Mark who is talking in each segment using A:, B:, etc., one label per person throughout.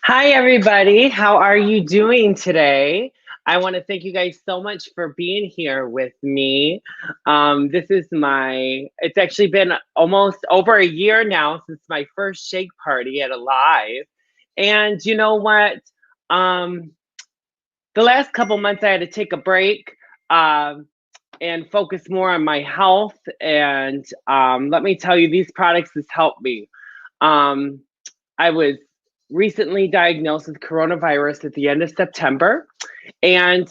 A: Hi, everybody. How are you doing today? I want to thank you guys so much for being here with me. It's actually been almost over a year now since my first shake party at Alive. And you know what? Um, the last couple months, I had to take a break um, and focus more on my health. And let me tell you, these products has helped me. Um, I was recently diagnosed with coronavirus at the end of September, and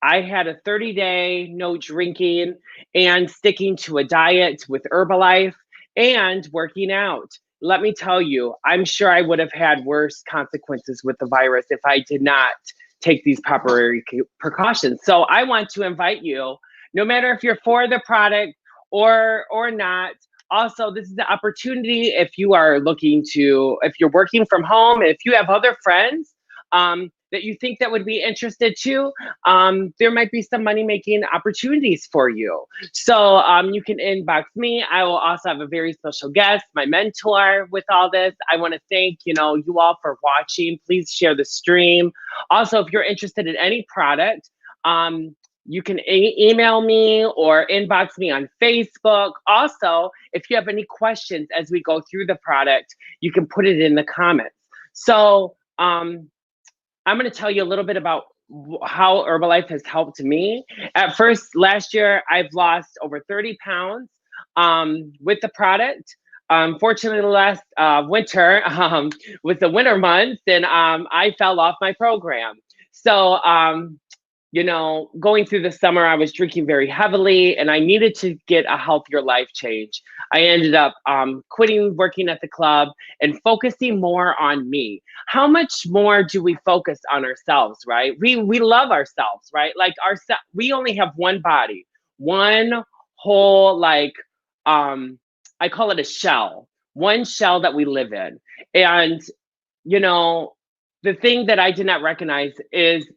A: I had a 30-day no drinking and sticking to a diet with Herbalife and working out. Let me tell you, I'm sure I would have had worse consequences with the virus if I did not take these proper precautions. So I want to invite you, no matter if you're for the product or not. Also, this is the opportunity if you are if you're working from home, if you have other friends that you think that would be interested too, there might be some money making opportunities for you. So you can inbox me. I will also have a very special guest, my mentor with all this. I want to thank, you all for watching. Please share the stream. Also, if you're interested in any product, you can email me or inbox me on Facebook. Also, if you have any questions as we go through the product, you can put it in the comments. So I'm going to tell you a little bit about how Herbalife has helped me. At first, last year, I've lost over 30 pounds with the product. Fortunately, last winter, with the winter months, and I fell off my program. So, going through the summer, I was drinking very heavily and I needed to get a healthier life change. I ended up quitting working at the club and focusing more on me. How much more do we focus on ourselves, right? We love ourselves, right? Like we only have one body, one whole I call it a shell, one shell that we live in. And you know, the thing that I did not recognize is,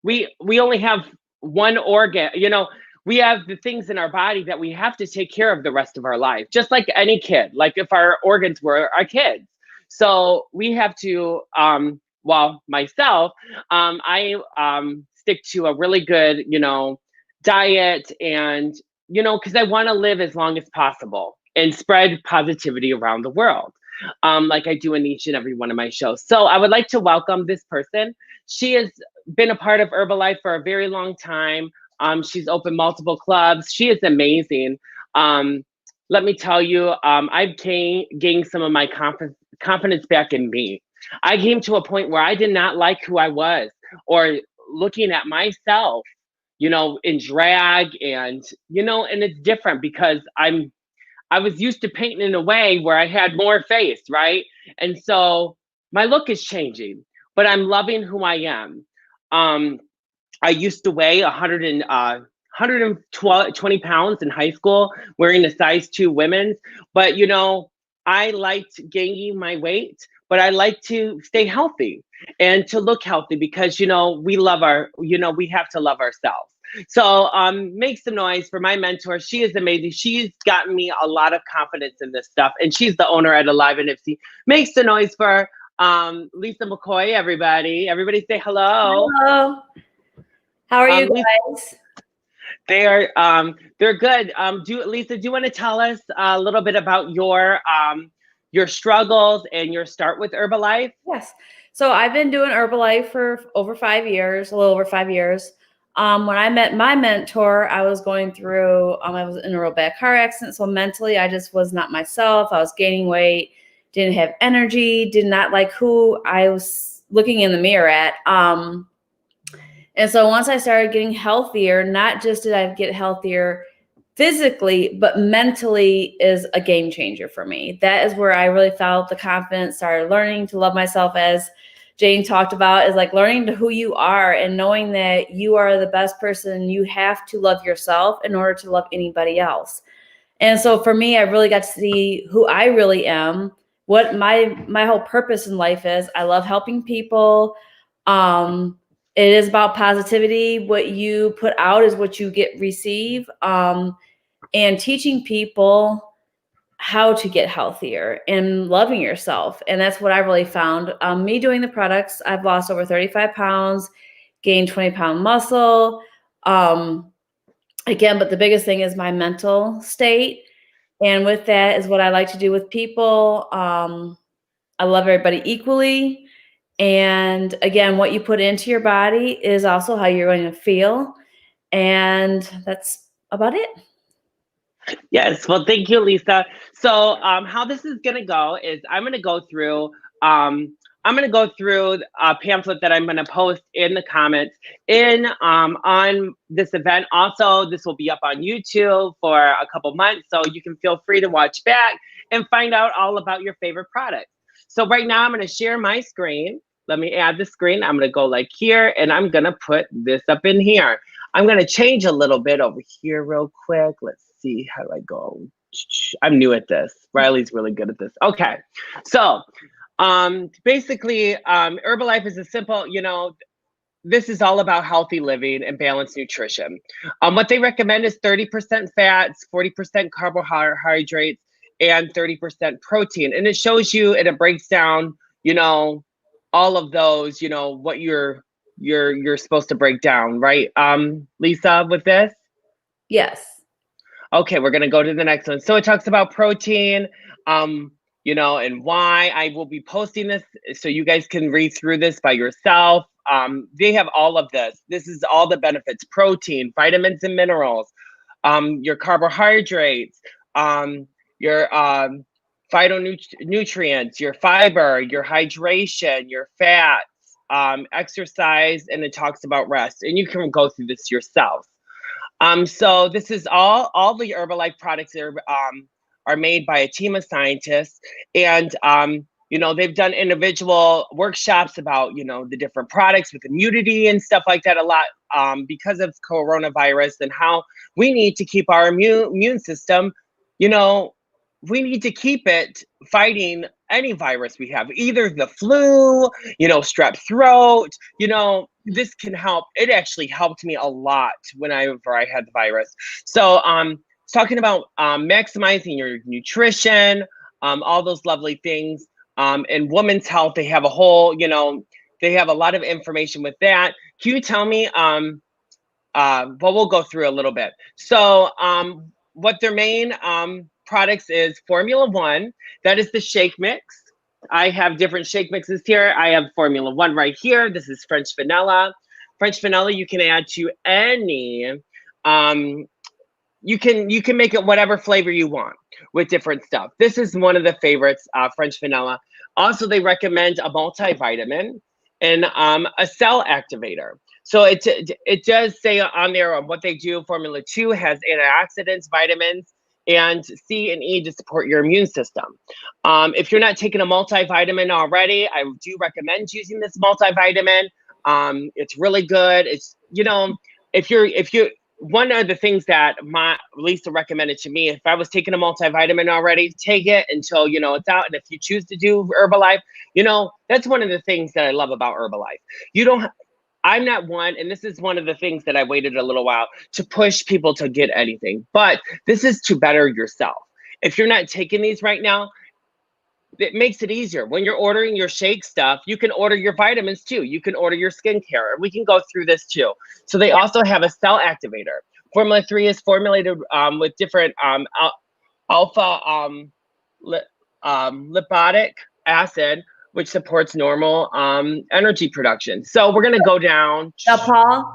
A: we only have one organ. We have the things in our body that we have to take care of the rest of our life, just like any kid. Like if our organs were our kids, so we have to. Well, myself, I stick to a really good, diet, and because I want to live as long as possible and spread positivity around the world, like I do in each and every one of my shows. So I would like to welcome this person. She has been a part of Herbalife for a very long time. She's opened multiple clubs. She is amazing. Um, Let me tell you, I've gained some of my confidence back in me. I came to a point where I did not like who I was or looking at myself, in drag, and it's different because I was used to painting in a way where I had more face, right? And so my look is changing, but I'm loving who I am. Um, I used to weigh 120 pounds in high school, wearing a size 2 women's. But, I liked gaining my weight, but I like to stay healthy and to look healthy because, we have to love ourselves. So make some noise for my mentor. She is amazing. She's gotten me a lot of confidence in this stuff. And she's the owner at Alive and Ipsy. Make some noise for Lisa McCoy, everybody. Everybody say hello.
B: Hello. How are you
A: Lisa,
B: guys?
A: they're good. Lisa, do you want to tell us a little bit about your struggles and your start with Herbalife?
B: Yes. So I've been doing Herbalife for over 5 years, a little over 5 years. When I met my mentor, I was going through, I was in a real bad car accident. So mentally, I just was not myself. I was gaining weight, didn't have energy, did not like who I was looking in the mirror at. And so once I started getting healthier, not just did I get healthier physically, but mentally is a game changer for me. That is where I really felt the confidence, started learning to love myself, as Jane talked about, is like learning to who you are and knowing that you are the best person. You have to love yourself in order to love anybody else. And so for me, I really got to see who I really am, what my whole purpose in life is. I love helping people. It is about positivity. What you put out is what you receive. And teaching people how to get healthier and loving yourself. And that's what I really found. Me doing the products, I've lost over 35 pounds, gained 20-pound muscle. Again, but the biggest thing is my mental state. And with that is what I like to do with people. I love everybody equally. And again, what you put into your body is also how you're going to feel. And that's about it.
A: Yes. Well, thank you, Lisa. So, how this is going to go is I'm going to go through. A pamphlet that I'm going to post in the comments on this event. Also, this will be up on YouTube for a couple months, so you can feel free to watch back and find out all about your favorite products. So right now, I'm going to share my screen. Let me add the screen. I'm going to go like here, and I'm going to put this up in here. I'm going to change a little bit over here real quick. Let's see, how do I go? I'm new at this. Riley's really good at this. Okay. So basically, Herbalife is a simple, this is all about healthy living and balanced nutrition. What they recommend is 30% fats, 40% carbohydrates, and 30% protein. And it shows you, and it breaks down, all of those, what you're supposed to break down, right? Lisa, with this?
B: Yes.
A: Okay, we're gonna go to the next one. So it talks about protein, and why. I will be posting this so you guys can read through this by yourself. They have all of this. This is all the benefits: protein, vitamins and minerals, your carbohydrates, your phytonutrients, your fiber, your hydration, your fats, exercise, and it talks about rest. And you can go through this yourself. So this is all the Herbalife products are made by a team of scientists, and they've done individual workshops about the different products with immunity and stuff like that a lot, because of coronavirus and how we need to keep our immune system, we need to keep it fighting any virus we have, either the flu, strep throat, this can help. It actually helped me a lot whenever I had the virus. So it's talking about maximizing your nutrition, all those lovely things. And women's health, they have a whole, they have a lot of information with that. Can you tell me, well, we'll go through a little bit. So what their main products is Formula One. That is the shake mix. I have different shake mixes here. I have Formula One right here. This is French vanilla. French vanilla you can add to any, you can make it whatever flavor you want with different stuff. This is one of the favorites, French vanilla. Also, they recommend a multivitamin and a cell activator. So it does say on there what they do. Formula 2 has antioxidants, vitamins, and C and E to support your immune system. If you're not taking a multivitamin already, I do recommend using this multivitamin. It's really good. It's, if you one of the things that Lisa recommended to me, if I was taking a multivitamin already, take it until, it's out. And if you choose to do Herbalife, that's one of the things that I love about Herbalife. I'm not one, and this is one of the things that I waited a little while to push people to get anything, but this is to better yourself. If you're not taking these right now, it makes it easier. When you're ordering your shake stuff, you can order your vitamins too. You can order your skincare. We can go through this too. So they also have a cell activator. Formula 3 is formulated with different alpha lipoic acid, which supports normal energy production. So we're going to go down.
B: Now, Paul,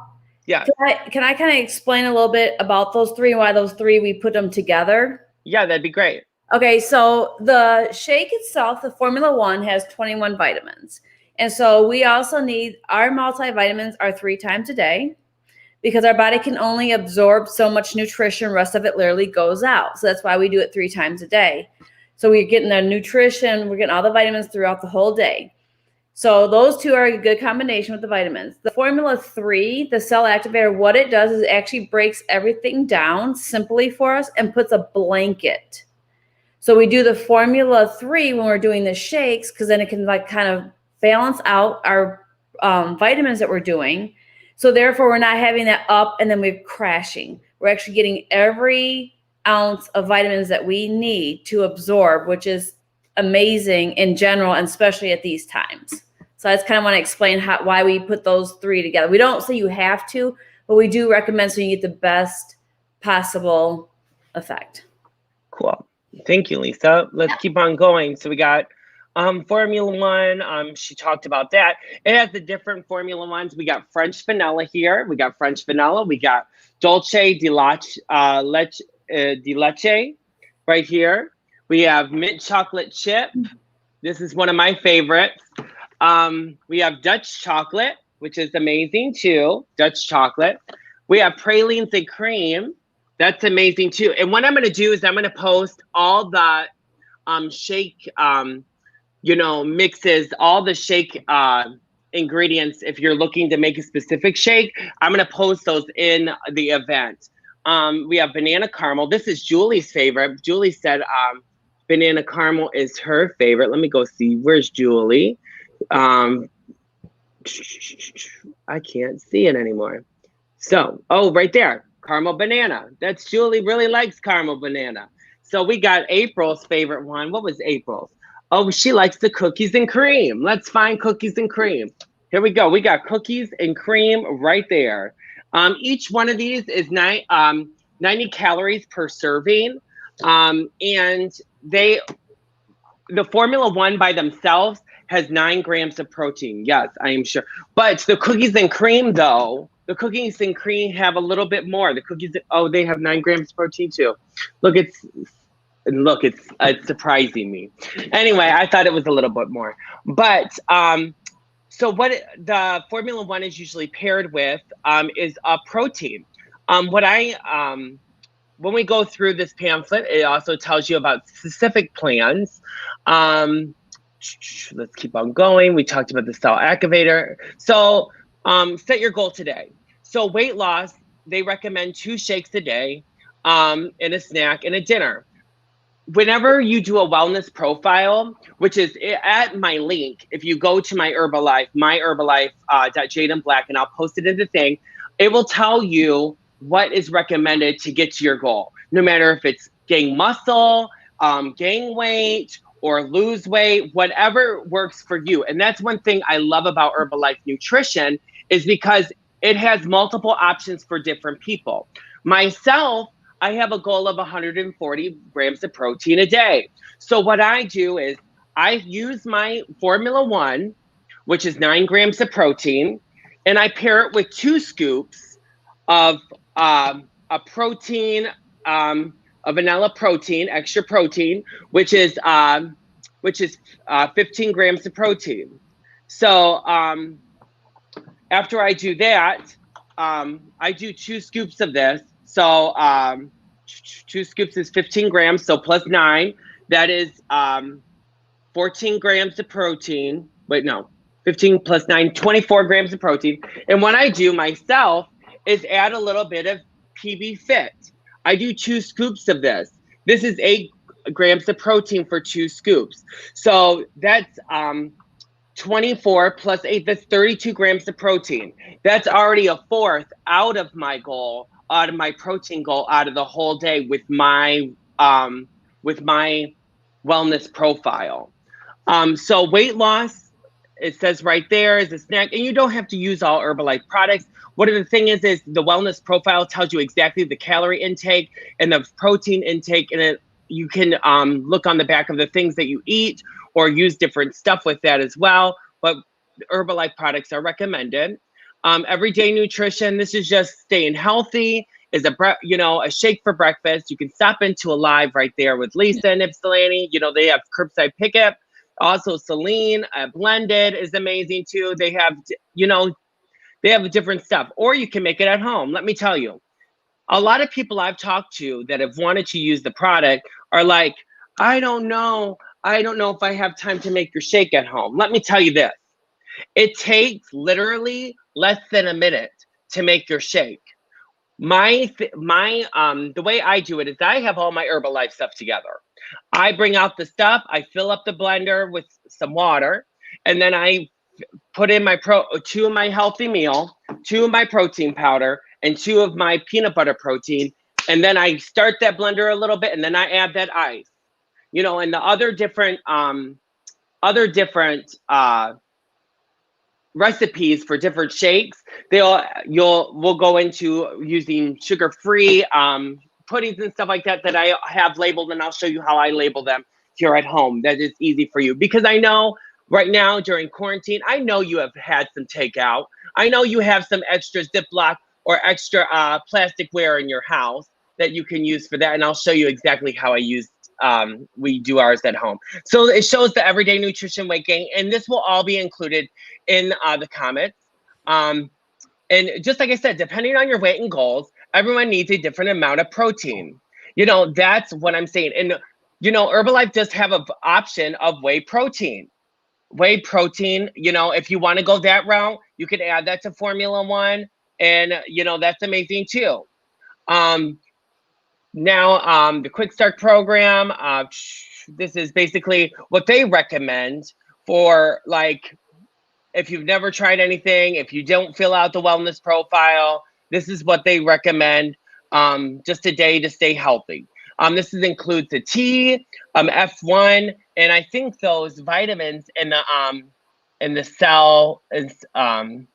A: yeah.
B: Can I kind of explain a little bit about those three and why those three we put them together?
A: Yeah, that'd be great.
B: Okay, so the shake itself, the Formula One, has 21 vitamins. And so we also need, our multivitamins are 3 times a day because our body can only absorb so much nutrition. The rest of it literally goes out. So that's why we do it 3 times a day. So we're getting the nutrition, we're getting all the vitamins throughout the whole day. So those two are a good combination with the vitamins. The Formula 3, the cell activator, what it does is it actually breaks everything down simply for us and puts a blanket. So we do the Formula 3 when we're doing the shakes because then it can kind of balance out our vitamins that we're doing. So therefore, we're not having that up and then we're crashing. We're actually getting every ounce of vitamins that we need to absorb, which is amazing in general, and especially at these times. So I just kind of want to explain why we put those three together. We don't say you have to, but we do recommend so you get the best possible effect.
A: Cool. Thank you, Lisa. Let's keep on going. So we got Formula One. She talked about that. It has the different Formula Ones. We got French vanilla here. We got French vanilla. We got Dolce di Leche right here. We have mint chocolate chip. This is one of my favorites. We have Dutch chocolate, which is amazing too. Dutch chocolate. We have pralines and cream. That's amazing too. And what I'm going to do is I'm going to post all the shake, mixes, all the shake ingredients. If you're looking to make a specific shake, I'm going to post those in the event. We have banana caramel. This is Julie's favorite. Julie said banana caramel is her favorite. Let me go see. Where's Julie? I can't see it anymore. So, right there. Caramel banana. That's Julie really likes caramel banana. So we got April's favorite one. What was April's? Oh, she likes the cookies and cream. Let's find cookies and cream. Here we go. We got cookies and cream right there. Each one of these is 90 calories per serving. And the Formula One by themselves has 9 grams of protein. Yes, I am sure. But the cookies and cream, though, the cookies and cream have a little bit more. The cookies, they have 9 grams of protein too. It's surprising me. Anyway, I thought it was a little bit more. But so what the Formula One is usually paired with is a protein. When we go through this pamphlet, it also tells you about specific plans. Let's keep on going. We talked about the cell activator. So set your goal today. So weight loss, they recommend 2 shakes a day, and a snack and a dinner. Whenever you do a wellness profile, which is at my link, if you go to my Herbalife, Jadein Black, and I'll post it in the thing, it will tell you what is recommended to get to your goal. No matter if it's gain muscle, gain weight, or lose weight, whatever works for you. And that's one thing I love about HerbalifeNutrition is because it has multiple options for different people. Myself, I have a goal of 140 grams of protein a day. So what I do is I use my Formula One, which is 9 grams of protein, and I pair it with 2 scoops of a protein, a vanilla protein, extra protein, which is 15 grams of protein. So after I do that, I do 2 scoops of this. So 2 scoops is 15 grams. So plus 9, that is 14 grams of protein. Wait, no, 15 plus 9, 24 grams of protein. And what I do myself is add a little bit of PB Fit. I do 2 scoops of this. This is 8 grams of protein for 2 scoops. So that's 24 plus 8, that's 32 grams of protein. That's already a fourth out of my goal, out of my protein goal, out of the whole day with my wellness profile. So weight loss, it says right there is a snack, and you don't have to use all Herbalife products. What the thing is the wellness profile tells you exactly the calorie intake and the protein intake, and you can look on the back of the things that you eat or use different stuff with that as well. But Herbalife products are recommended. Everyday nutrition, this is just staying healthy, is a shake for breakfast. You can stop into Alive right there with Lisa and Ypsilanti. They have curbside pickup. Also Celine, blended is amazing too. They have, they have different stuff, or you can make it at home. Let me tell you, a lot of people I've talked to that have wanted to use the product are like, I don't know if I have time to make your shake at home. Let me tell you this. It takes literally less than a minute to make your shake. The way I do it is I have all my Herbalife stuff together. I bring out the stuff, I fill up the blender with some water, and then I put in 2 of my healthy meal, 2 of my protein powder, and 2 of my peanut butter protein, And then I start that blender a little bit, and then I add that ice. You know, and the other different recipes for different shakes, we'll go into using sugar-free puddings and stuff like that that I have labeled, and I'll show you how I label them here at home. That is easy for you, because I know right now during quarantine, I know you have had some takeout. I know you have some extra Ziploc or extra plasticware in your house that you can use for that, and I'll show you exactly how we do ours at home. So it shows the everyday nutrition weight gain, and this will all be included in the comments. And just like I said, depending on your weight and goals, everyone needs a different amount of protein. You know, that's what I'm saying. And, you know, Herbalife does have an option of whey protein. Whey protein, you know, if you want to go that route, you could add that to Formula One, and, you know, that's amazing too. Now, the Quick Start program, this is basically what they recommend for, like, if you've never tried anything, if you don't fill out the wellness profile, this is what they recommend, just a day to stay healthy. This includes the tea, F1, and I think those vitamins in the cell is, and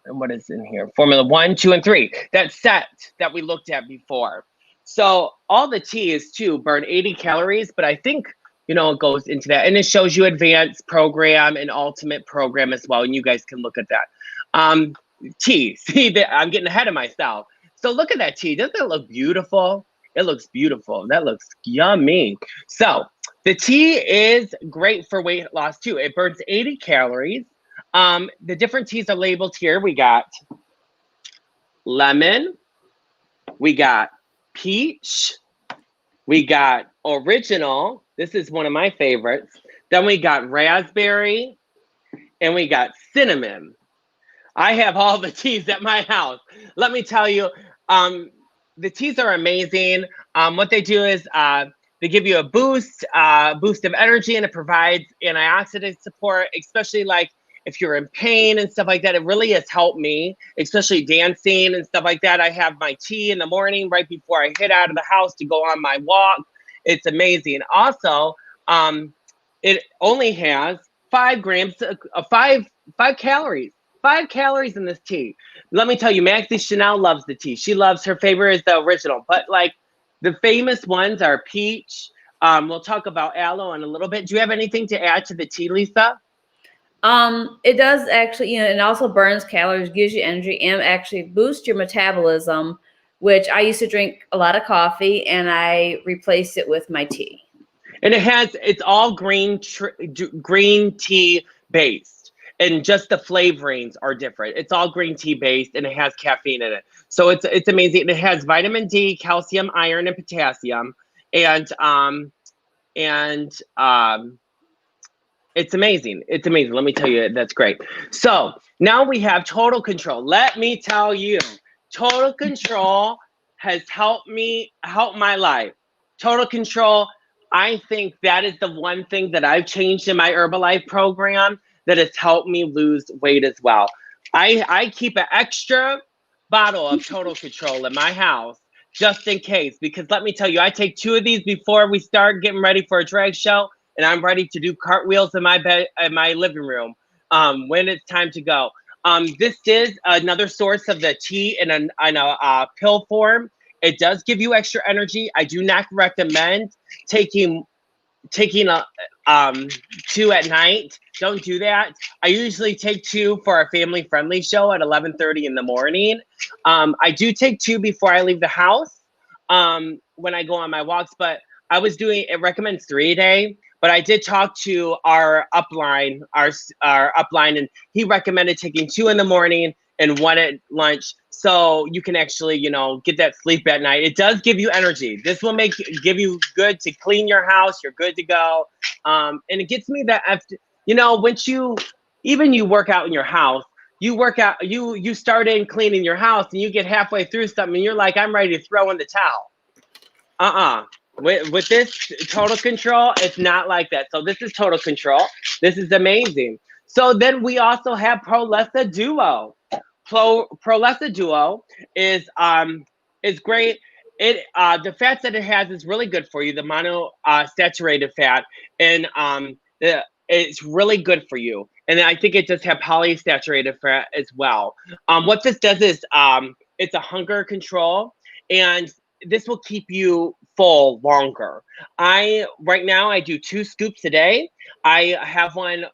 A: what is in here? Formula 1, 2, and 3. That set that we looked at before. So all the teas too burn 80 calories, but I think, you know, it goes into that, and it shows you advanced program and ultimate program as well, and you guys can look at that. Tea, see that I'm getting ahead of myself. So look at that tea. Doesn't it look beautiful? It looks beautiful. That looks yummy. So the tea is great for weight loss too. It burns 80 calories. The different teas are labeled here. We got lemon, we got peach, we got original. This is one of my favorites. Then we got raspberry, and we got cinnamon. I have all the teas at my house. Let me tell you, the teas are amazing. What they do is they give you a boost of energy, and it provides antioxidant support, especially like if you're in pain and stuff like that. It really has helped me, especially dancing and stuff like that. I have my tea in the morning right before I head out of the house to go on my walk. It's amazing. Also, it only has 5 grams of 5 calories. 5 calories in this tea. Let me tell you, Maxie Chanel loves the tea. She loves, her favorite is the original, but like the famous ones are peach. We'll talk about aloe in a little bit. Do you have anything to add to the tea, Lisa?
B: It does actually, you know, it also burns calories, gives you energy, and actually boosts your metabolism, which I used to drink a lot of coffee, and I replaced it with my tea.
A: And it's all green tea based, and just the flavorings are different. It's all green tea based, and it has caffeine in it. So it's amazing. It has vitamin D, calcium, iron, and potassium, and it's amazing. It's amazing. Let me tell you, that's great. So now we have total control. Let me tell you, total control has helped my life. Total control. I think that is the one thing that I've changed in my Herbalife program that has helped me lose weight as well. I keep an extra bottle of total control in my house just in case, because let me tell you, I take 2 of these before we start getting ready for a drag show, and I'm ready to do cartwheels in my bed, in my living room, when it's time to go. This is another source of the tea in a pill form. It does give you extra energy. I do not recommend taking 2 at night. Don't do that. I usually take 2 for a family-friendly show at 11:30 in the morning. I do take 2 before I leave the house when I go on my walks, but it recommends 3 a day. But I did talk to our upline, and he recommended taking 2 in the morning and 1 at lunch, so you can actually, you know, get that sleep at night. It does give you energy. This will give you good to clean your house. You're good to go. And it gets me that, you know, once you work out in your house, you start in cleaning your house, and you get halfway through something, and you're like, I'm ready to throw in the towel. With this total control, it's not like that. So this is total control. This is amazing. So then we also have Prolessa Duo. Prolessa Duo is great. The fats that it has is really good for you, the mono saturated fat, and it's really good for you. And I think it does have polysaturated fat as well. What this does is it's a hunger control, and this will keep you full longer. Right now I do 2 scoops a day. I have one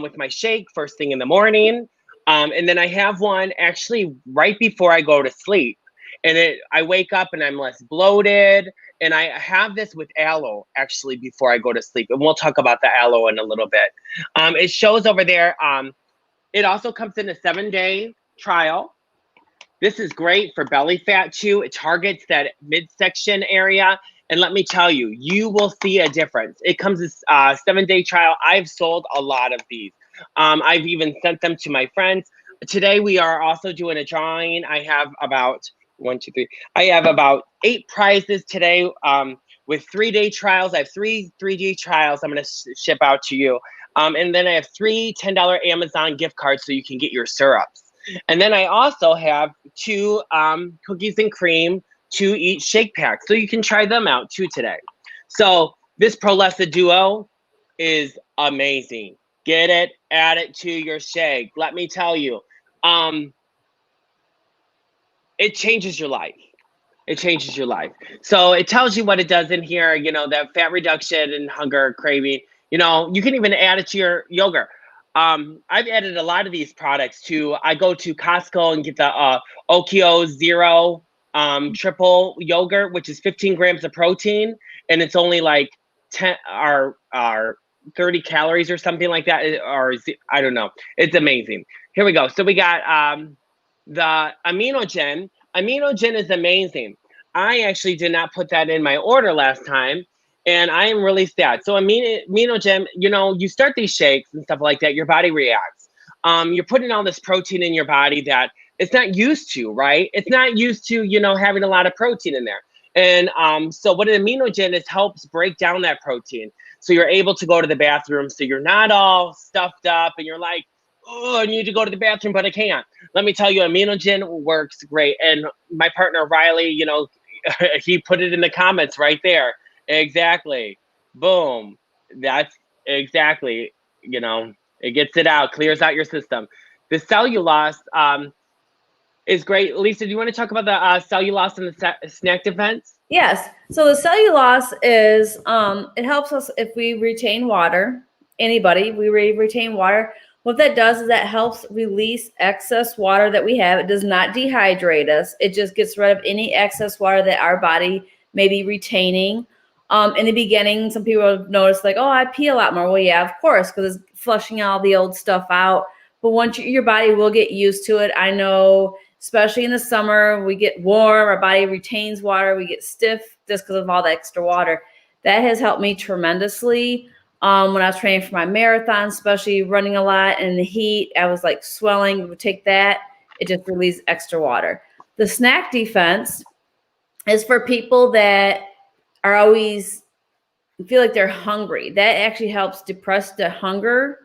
A: with my shake first thing in the morning, and then I have one actually right before I go to sleep. And I wake up and I'm less bloated. And I have this with aloe actually before I go to sleep. And we'll talk about the aloe in a little bit. It shows over there. It also comes in a 7-day trial. This is great for belly fat too. It targets that midsection area. And let me tell you, you will see a difference. It comes as a 7-day trial. I've sold a lot of these. I've even sent them to my friends. Today, we are also doing a drawing. I have about 1, 2, 3. I have about 8 prizes today with 3-day trials. I have 3-day trials I'm going to ship out to you. And then I have 3 $10 Amazon gift cards so you can get your syrups. And then I also have 2 cookies and cream to eat shake packs. So you can try them out too today. So this Prolessa Duo is amazing. Get it, add it to your shake. Let me tell you, it changes your life. It changes your life. So it tells you what it does in here, you know, that fat reduction and hunger craving. You know, you can even add it to your yogurt. I've added a lot of these products to, I go to Costco and get the Okio Zero triple yogurt, which is 15 grams of protein, and it's only like 10 or 30 calories or something like that, or I don't know. It's amazing. Here we go. So we got the Aminogen. Aminogen is amazing. I actually did not put that in my order last time, and I am really sad. So Aminogen, you know, you start these shakes and stuff like that, your body reacts. You're putting all this protein in your body that it's not used to, right? It's not used to, you know, having a lot of protein in there. And so what an Aminogen is helps break down that protein. So you're able to go to the bathroom. So you're not all stuffed up and you're like, oh, I need to go to the bathroom, but I can't. Let me tell you, Aminogen works great. And my partner, Riley, you know, he put it in the comments right there. Exactly. Boom. That's exactly, you know, it gets it out, clears out your system. The cellulose is great. Lisa, do you want to talk about the cellulose and the snack defense?
B: Yes. So the cellulose is, it helps us if we retain water. Anybody, we retain water. What that does is that helps release excess water that we have. It does not dehydrate us. It just gets rid of any excess water that our body may be retaining. In the beginning, some people have noticed like, oh, I pee a lot more. Well, yeah, of course, because it's flushing all the old stuff out. But once your body will get used to it. I know, especially in the summer, we get warm, our body retains water, we get stiff just because of all the extra water. That has helped me tremendously. When I was training for my marathon, especially running a lot in the heat, I was like swelling. We would take that, it just released extra water. The snack defense is for people that are always feel like they're hungry. That actually helps depress the hunger.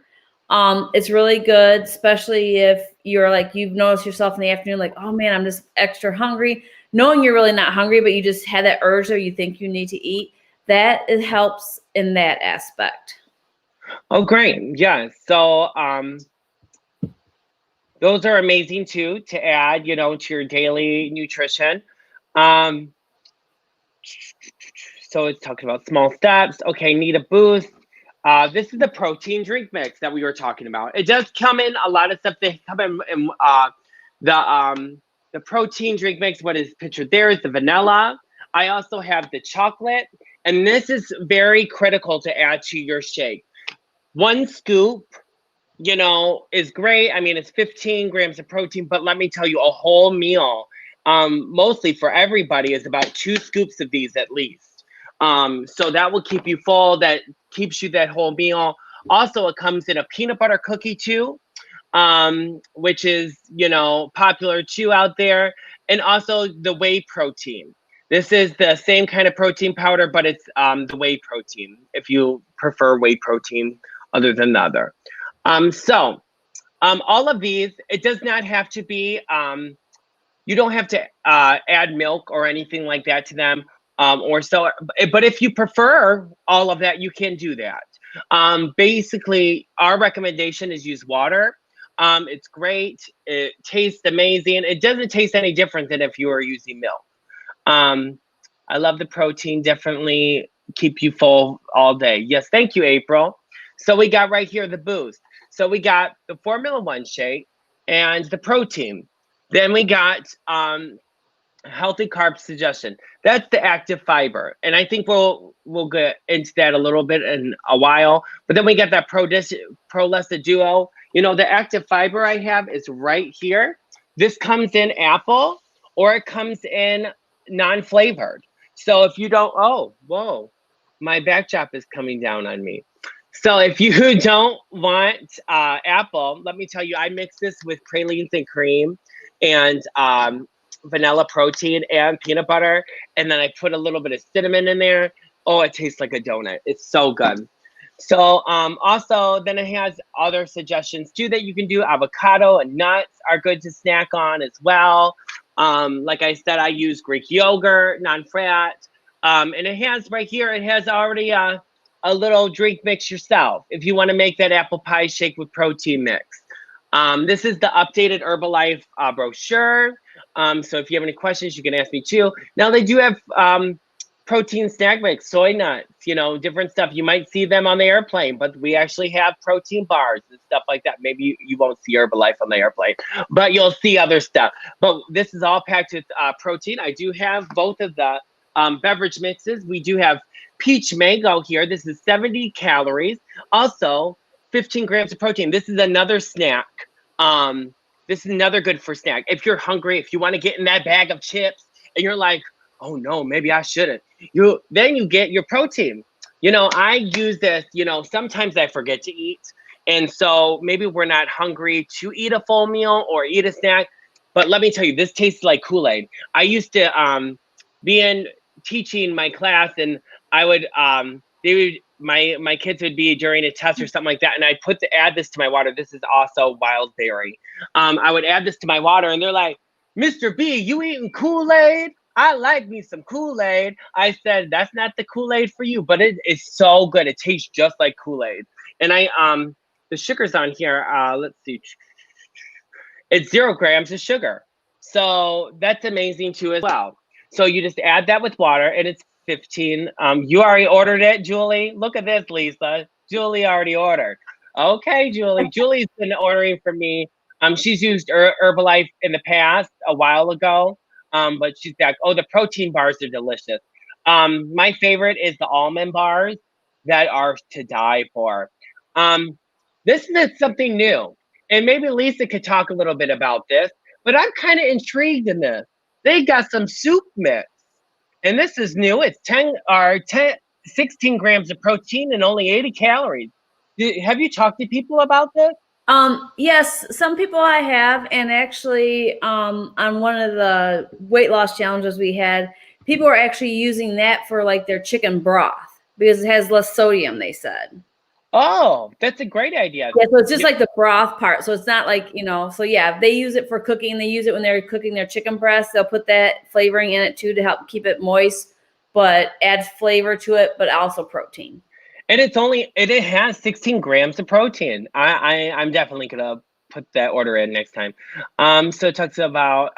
B: It's really good, especially if you're like, you've noticed yourself in the afternoon, like, oh man, I'm just extra hungry, knowing you're really not hungry, but you just had that urge or you think you need to eat. That it helps in that aspect.
A: Oh, great. Yeah. So those are amazing too, to add, you know, to your daily nutrition. So it's talking about small steps. Okay, need a boost. This is the protein drink mix that we were talking about. It does come in a lot of stuff. They come in the protein drink mix. What is pictured there is the vanilla. I also have the chocolate, and this is very critical to add to your shake. 1 scoop, you know, is great. I mean, it's 15 grams of protein, but let me tell you, a whole meal, mostly for everybody, is about 2 scoops of these at least. So that will keep you full. That keeps you that whole meal. Also, it comes in a peanut butter cookie too, which is, you know, popular too out there. And also the whey protein. This is the same kind of protein powder, but it's the whey protein, if you prefer whey protein other than the other. So all of these, it does not have to be You don't have to add milk or anything like that to them. Or so, but if you prefer all of that, you can do that. Basically, our recommendation is use water. It's great. It tastes amazing. It doesn't taste any different than if you were using milk. Um, I love the protein. Definitely keep you full all day. Yes, thank you, April. So we got right here the boost. So we got the Formula One shake and the protein. Then we got healthy carb suggestion. That's the active fiber, and I think we'll get into that a little bit in a while. But then we got that Prolesta Duo. You know, the active fiber I have is right here. This comes in apple, or it comes in non-flavored. So if you don't, oh, whoa, my backdrop is coming down on me. So if you don't want apple, let me tell you, I mix this with pralines and cream and vanilla protein and peanut butter, and then I put a little bit of cinnamon in there. Oh, it tastes like a donut. It's so good. So also then it has other suggestions too that you can do. Avocado and nuts are good to snack on as well. Like I said, I use Greek yogurt, non-fat. And it has right here, it has already a little drink mix yourself if you want to make that apple pie shake with protein mix. This is the updated Herbalife brochure. So if you have any questions, you can ask me too. Now they do have protein snack mix, soy nuts, you know, different stuff. You might see them on the airplane, but we actually have protein bars and stuff like that. Maybe you won't see Herbalife on the airplane, but you'll see other stuff. But this is all packed with protein. I do have both of the beverage mixes. We do have peach mango here. This is 70 calories. Also, 15 grams of protein. This is another snack. This is another good for snack. If you're hungry, if you want to get in that bag of chips and you're like, oh no, maybe I shouldn't. Then you get your protein. You know, I use this, you know, sometimes I forget to eat. And so maybe we're not hungry to eat a full meal or eat a snack. But let me tell you, this tastes like Kool-Aid. I used to be in teaching my class, and I would my kids would be during a test or something like that, and I'd add this to my water. This is also wild berry. I would add this to my water, and they're like, Mr. B, you eating Kool-Aid? I like me some Kool-Aid. I said, that's not the Kool-Aid for you, but it is so good. It tastes just like Kool-Aid. And the sugar's on here. Let's see. It's 0 grams of sugar. So that's amazing too as well. So you just add that with water, and it's 15. You already ordered it, Julie? Look at this, Lisa. Julie already ordered. Okay, Julie. Julie's been ordering from me. She's used Herbalife in the past a while ago. But she's back. Oh, the protein bars are delicious. My favorite is the almond bars that are to die for. This is something new. And maybe Lisa could talk a little bit about this, but I'm kind of intrigued in this. They got some soup mix. And this is new. It's 16 grams of protein and only 80 calories. Have you talked to people about this?
B: Yes, some people I have, and actually, on one of the weight loss challenges we had, people are actually using that for like their chicken broth because it has less sodium, they said.
A: Oh, that's a great idea.
B: Yeah, so it's just like the broth part. So it's not like, you know, so yeah, they use it for cooking. They use it when they're cooking their chicken breast. They'll put that flavoring in it too to help keep it moist, but adds flavor to it, but also protein.
A: And it has 16 grams of protein. I'm definitely gonna put that order in next time. So it talks about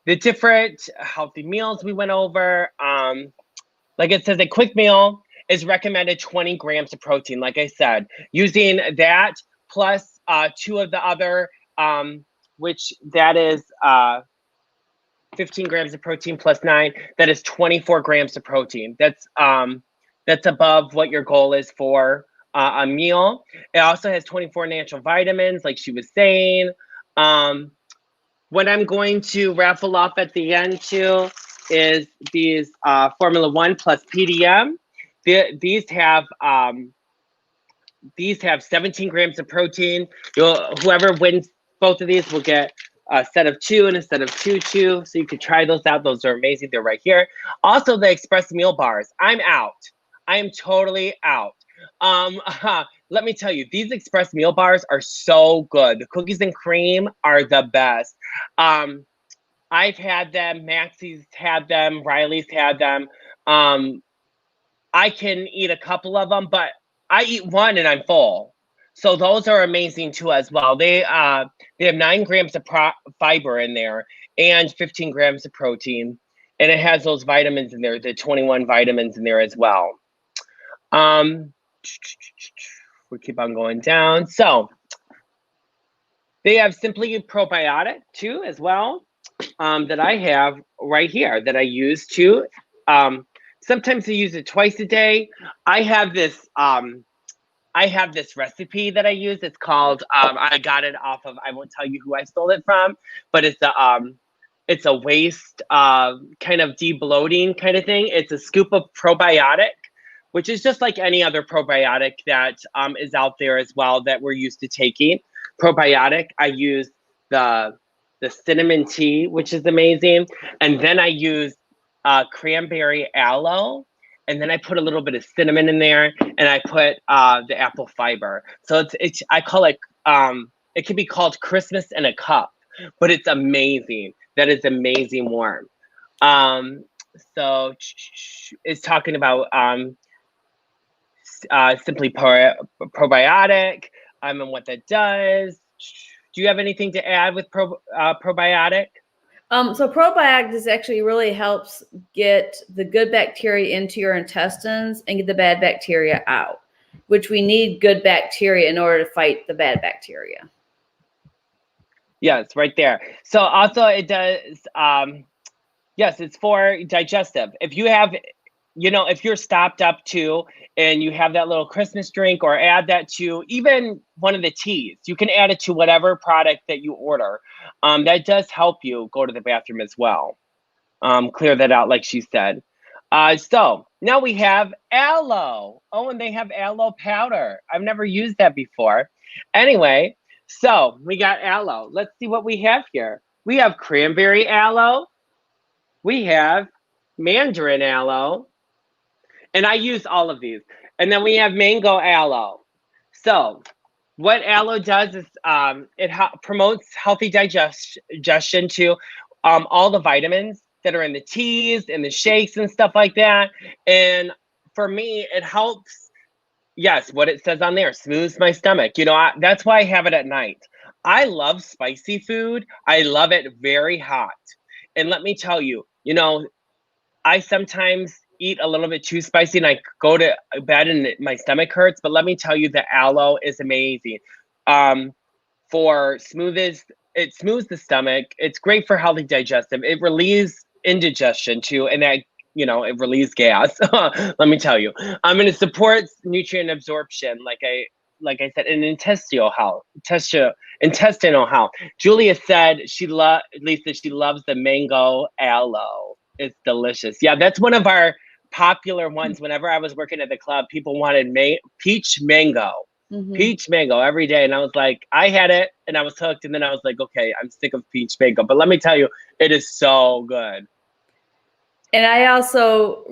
A: the different healthy meals we went over. Like it says, a quick meal is recommended 20 grams of protein. Like I said, using that plus 2 of the other, which that is 15 grams of protein plus 9. That is 24 grams of protein. That's above what your goal is for a meal. It also has 24 natural vitamins, like she was saying. What I'm going to raffle off at the end too is these Formula One plus PDM. These have 17 grams of protein. Whoever wins both of these will get a set of 2 and a set of 2. So you could try those out. Those are amazing. They're right here. Also, the Express Meal Bars. I'm out. I am totally out. Let me tell you, these Express Meal Bars are so good. The cookies and cream are the best. I've had them, Maxie's had them, Riley's had them. I can eat a couple of them, but I eat one and I'm full. So those are amazing too as well. They have 9 grams of fiber in there and 15 grams of protein, and it has those vitamins in there, the 21 vitamins in there as well. We keep on going down. So they have Simply Probiotic too as well, that I have right here that I use too. Sometimes I use it twice a day. I have this recipe that I use. It's called I got it off of, I won't tell you who I stole it from, but it's a waist kind of de-bloating kind of thing. It's a scoop of probiotic, which is just like any other probiotic that is out there as well that we're used to taking. Probiotic, I use the cinnamon tea, which is amazing. And then I use cranberry aloe. And then I put a little bit of cinnamon in there, and I put the apple fiber. So it's I call it, it can be called Christmas in a cup, but it's amazing. That is amazing warm. So it's talking about Simply Probiotic and what that does. Do you have anything to add with probiotic?
B: So probiotics actually really helps get the good bacteria into your intestines and get the bad bacteria out, which we need good bacteria in order to fight the bad bacteria.
A: Yes, right there. So also it does, yes, it's for digestive. If you have, if you're stopped up too, and you have that little Christmas drink, or add that to even one of the teas, you can add it to whatever product that you order. That does help you go to the bathroom as well. Clear that out, like she said. So now we have aloe. Oh, and they have aloe powder. I've never used that before. Anyway, so we got aloe. Let's see what we have here. We have cranberry aloe. We have mandarin aloe. And I use all of these. And then we have mango aloe. So what aloe does is it promotes healthy digestion to all the vitamins that are in the teas and the shakes and stuff like that. And for me, it helps, yes, what it says on there, smooths my stomach. That's why I have it at night. I love spicy food. I love it very hot. And let me tell you, I sometimes eat a little bit too spicy and I go to bed and my stomach hurts. But let me tell you, the aloe is amazing. It smooths the stomach. It's great for healthy digestive. It relieves indigestion too, and that it relieves gas. Let me tell you. And it supports nutrient absorption, like I said, and intestinal health. Julia said Lisa, she loves the mango aloe. It's delicious. Yeah, that's one of our popular ones. Whenever I was working at the club, people wanted peach mango. Mm-hmm. Peach mango every day. And I was like, I had it and I was hooked. And then I was like, okay, I'm sick of peach mango. But let me tell you, it is so good.
B: And I also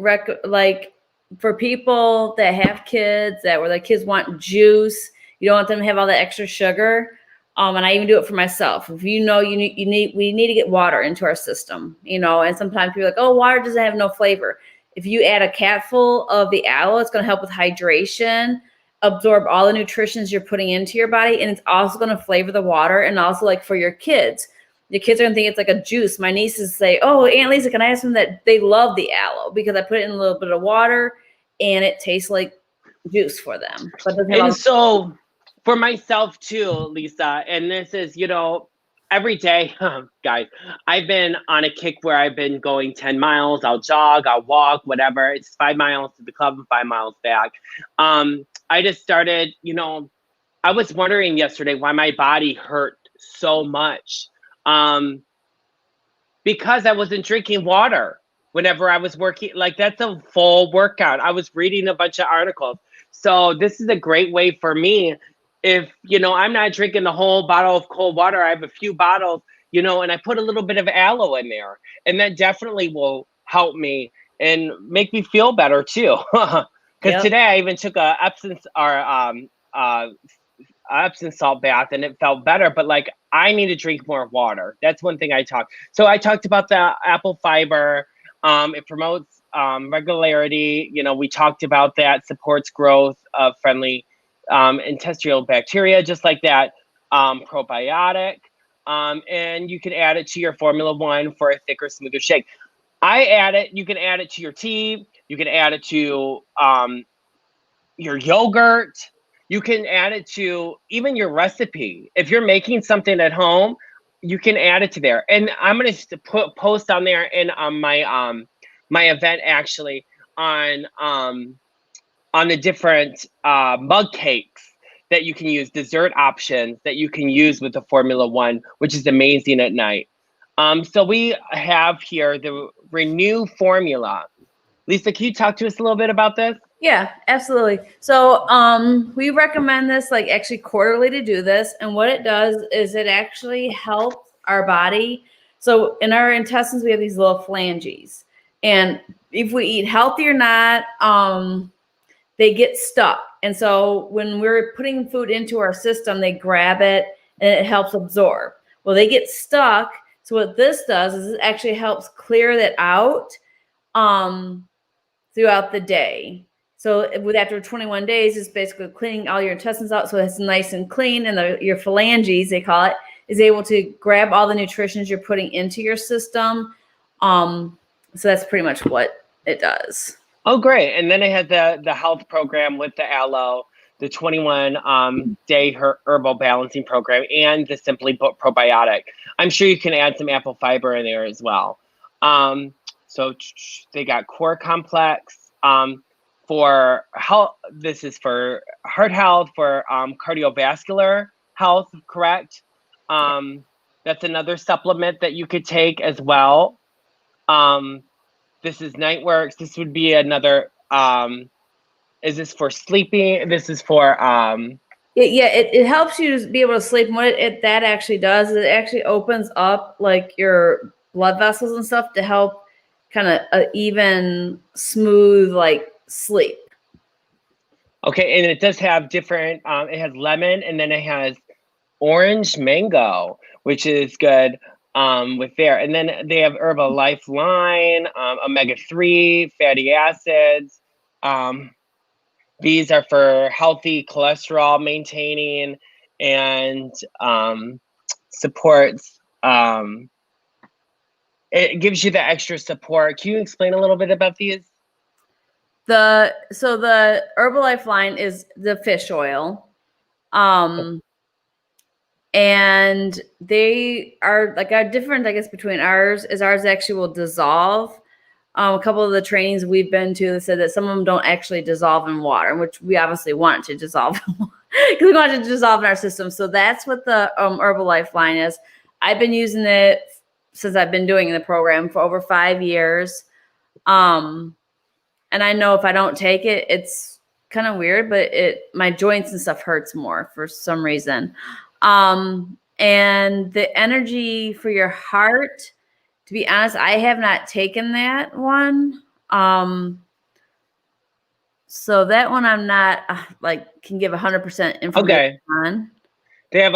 B: for people that have kids where the kids want juice, you don't want them to have all the extra sugar. And I even do it for myself. If we need to get water into our system, and sometimes people are like, oh, water doesn't have no flavor. If you add a capful of the aloe, it's going to help with hydration, absorb all the nutritions you're putting into your body. And it's also going to flavor the water. And also, like, for your kids are going to think it's like a juice. My nieces say, oh, Aunt Lisa, can I have some that they love the aloe because I put it in a little bit of water and it tastes like juice for them. But
A: so for myself too, Lisa, and this is, every day, guys, I've been on a kick where I've been going 10 miles. I'll jog, I'll walk, whatever. It's 5 miles to the club and 5 miles back. I just started, I was wondering yesterday why my body hurt so much. Because I wasn't drinking water whenever I was working. Like, that's a full workout. I was reading a bunch of articles. So this is a great way for me. If, I'm not drinking the whole bottle of cold water, I have a few bottles, and I put a little bit of aloe in there. And that definitely will help me and make me feel better too. Because today I even took a Epsom salt bath and it felt better. But like, I need to drink more water. That's one thing I talked. So I talked about the apple fiber. It promotes regularity. You know, we talked about that, supports growth of friendly intestinal bacteria, just like that probiotic. And you can add it to your Formula One for a thicker, smoother shake. I add it. You can add it to your tea. You can add it to your yogurt. You can add it to even your recipe. If you're making something at home, you can add it to there. And I'm gonna post on there in my event actually on the different mug cakes that you can use, dessert options that you can use with the Formula One, which is amazing at night. So we have here the Renew formula. Lisa, can you talk to us a little bit about this?
B: Yeah, absolutely. So we recommend this like actually quarterly to do this. And what it does is it actually helps our body. So in our intestines, we have these little phalanges. And if we eat healthy or not, they get stuck. And so when we're putting food into our system, they grab it and it helps absorb. Well, they get stuck. So what this does is it actually helps clear that out throughout the day. So with after 21 days, it's basically cleaning all your intestines out so it's nice and clean. And your phalanges, they call it, is able to grab all the nutritions you're putting into your system. So that's pretty much what it does.
A: Oh, great. And then it has the health program with the aloe, the 21 day herbal balancing program, and the Simply probiotic. I'm sure you can add some apple fiber in there as well. So they got core complex for health. This is for heart health, for cardiovascular health, correct? That's another supplement that you could take as well. This is Nightworks. This would be another. Is this for sleeping? This is for.
B: It helps you to be able to sleep. And what that actually does is it actually opens up like your blood vessels and stuff to help kind of even smooth like sleep.
A: Okay, and it does have different. It has lemon, and then it has orange mango, which is good. With there, and then they have Herbalife line, omega-3 fatty acids. These are for healthy cholesterol maintaining and supports. It gives you the extra support. Can you explain a little bit about these?
B: The Herbalife line is the fish oil. And they are like a different, I guess, between ours is ours actually will dissolve. A couple of the trainings we've been to said that some of them don't actually dissolve in water, which we obviously want to dissolve because we want it to dissolve in our system. So that's what the Herbalife line is. I've been using it since I've been doing the program for over 5 years. And I know if I don't take it, it's kind of weird, but my joints and stuff hurts more for some reason. And the energy for your heart, to be honest, I have not taken that one. So that one I'm not can give 100% information on.
A: They have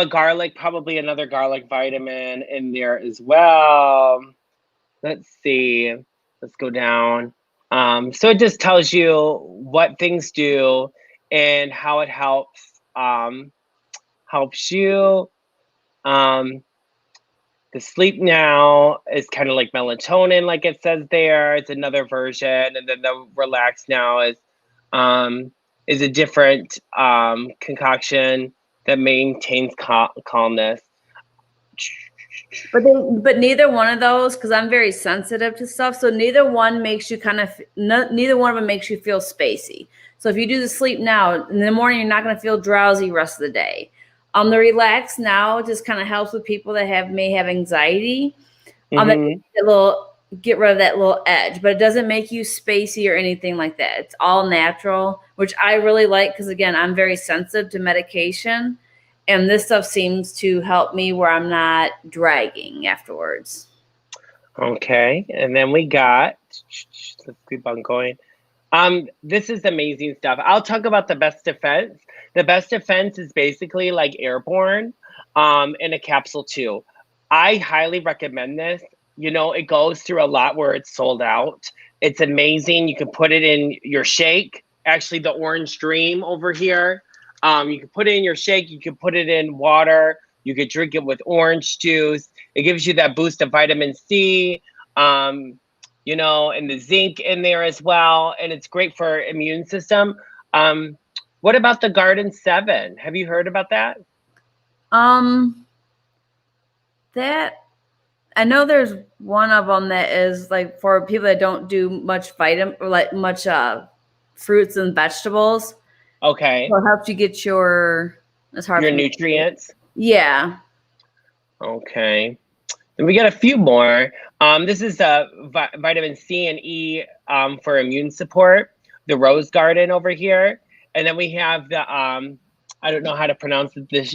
A: probably another garlic vitamin in there as well. Let's see. Let's go down. So it just tells you what things do and how it helps you. The Sleep Now is kind of like melatonin, like it says there. It's another version, and then the Relax Now is a different concoction that maintains calmness.
B: But neither one of those, because I'm very sensitive to stuff, so neither one makes you neither one of them makes you feel spacey. So if you do the Sleep Now in the morning, you're not going to feel drowsy the rest of the day. The Relax Now just kind of helps with people that may have anxiety. Get rid of that little edge, but it doesn't make you spacey or anything like that. It's all natural, which I really like because, again, I'm very sensitive to medication. And this stuff seems to help me where I'm not dragging afterwards.
A: Okay. And then we got, let's keep on going. This is amazing stuff. I'll talk about the Best Defense. The Best Defense is basically like airborne. in a capsule too. I highly recommend this. It goes through a lot where it's sold out. It's amazing. You can put it in your shake. Actually, the Orange Dream over here. You can put it in your shake. You can put it in water. You could drink it with orange juice. It gives you that boost of vitamin C, and the zinc in there as well. And it's great for immune system. What about the Garden 7? Have you heard about that?
B: That I know there's one of them that is like for people that don't do much fruits and vegetables.
A: Okay.
B: So it helps you get your
A: nutrients.
B: Yeah.
A: Okay. Then we got a few more. This is vitamin C and E for immune support. The Rose Garden over here, and then we have the I don't know how to pronounce it. The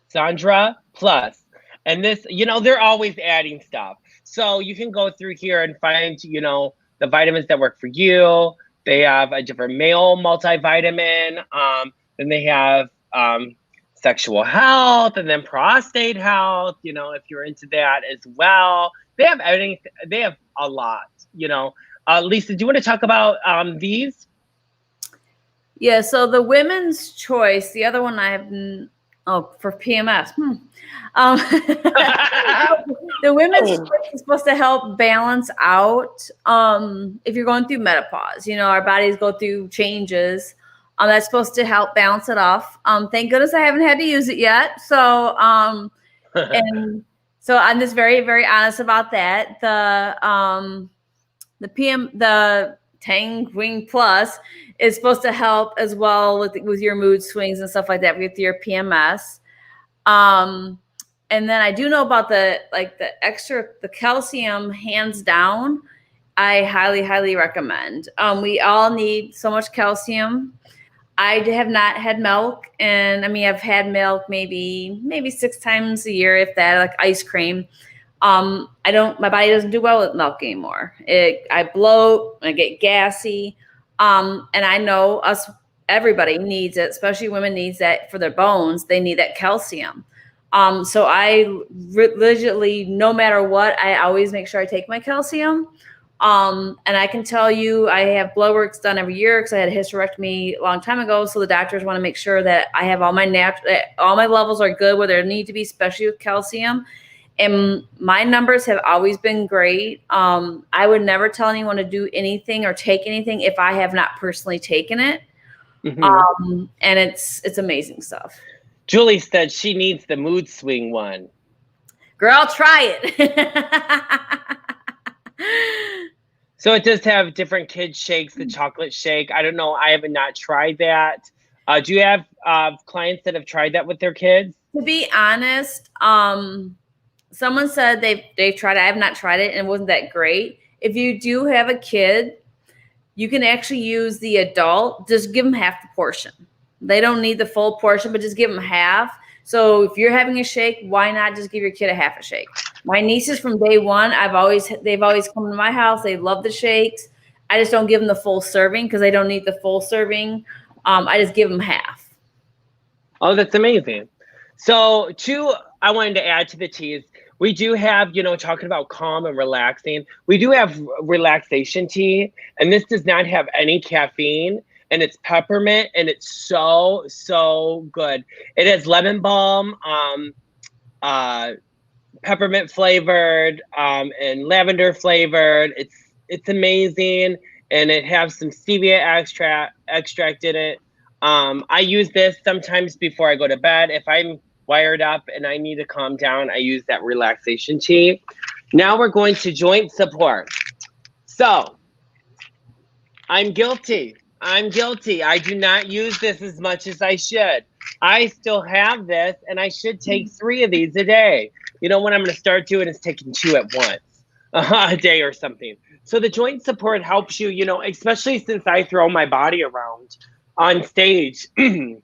A: Sandra Plus. And this, they're always adding stuff. So you can go through here and find, the vitamins that work for you. They have a different male multivitamin. Then they have sexual health, and then prostate health, if you're into that as well. They have everything. They have a lot, Lisa, do you want to talk about these?
B: Yeah, so the Women's Choice, the other one I have... for PMS. The Women's Choice is supposed to help balance out if you're going through menopause. Our bodies go through changes. That's supposed to help balance it off. Thank goodness I haven't had to use it yet. So and so I'm just very, very honest about that. The Tang Wing Plus is supposed to help as well with your mood swings and stuff like that with your PMS. And then I do know about the calcium, hands down. I highly, highly recommend. We all need so much calcium. I have not had milk, and I've had milk maybe 6 times a year, if that, like ice cream. My body doesn't do well with milk anymore. I bloat, I get gassy. And I know everybody needs it, especially women needs that for their bones. They need that calcium. So I religiously, no matter what, I always make sure I take my calcium. And I can tell you, I have blood works done every year because I had a hysterectomy a long time ago. So the doctors want to make sure that I have all my levels are good where they need to be, especially with calcium. And my numbers have always been great. I would never tell anyone to do anything or take anything if I have not personally taken it. Mm-hmm. And it's amazing stuff.
A: Julie said she needs the mood swing one.
B: Girl, try it.
A: So it does have different kids shakes, the chocolate shake. I don't know. I have not tried that. Do you have clients that have tried that with their kids?
B: To be honest, someone said they've tried it. I have not tried it, and it wasn't that great. If you do have a kid, you can actually use the adult. Just give them half the portion. They don't need the full portion, but just give them half. So if you're having a shake, why not just give your kid a half a shake? My nieces from day one, they've always come to my house. They love the shakes. I just don't give them the full serving because they don't need the full serving. I just give them half.
A: Oh, that's amazing. So I wanted to add to the teas. We do have, talking about calm and relaxing, we do have relaxation tea, and this does not have any caffeine, and it's peppermint, and it's so, so good. It has lemon balm, peppermint flavored, and lavender flavored. It's amazing, and it has some stevia extract in it. I use this sometimes before I go to bed. If I'm wired up and I need to calm down, I use that relaxation tea. Now we're going to joint support. So I'm guilty. I do not use this as much as I should. I still have this, and I should take 3 of these a day. What I'm going to start doing is taking 2 at once a day or something. So the joint support helps you, especially since I throw my body around on stage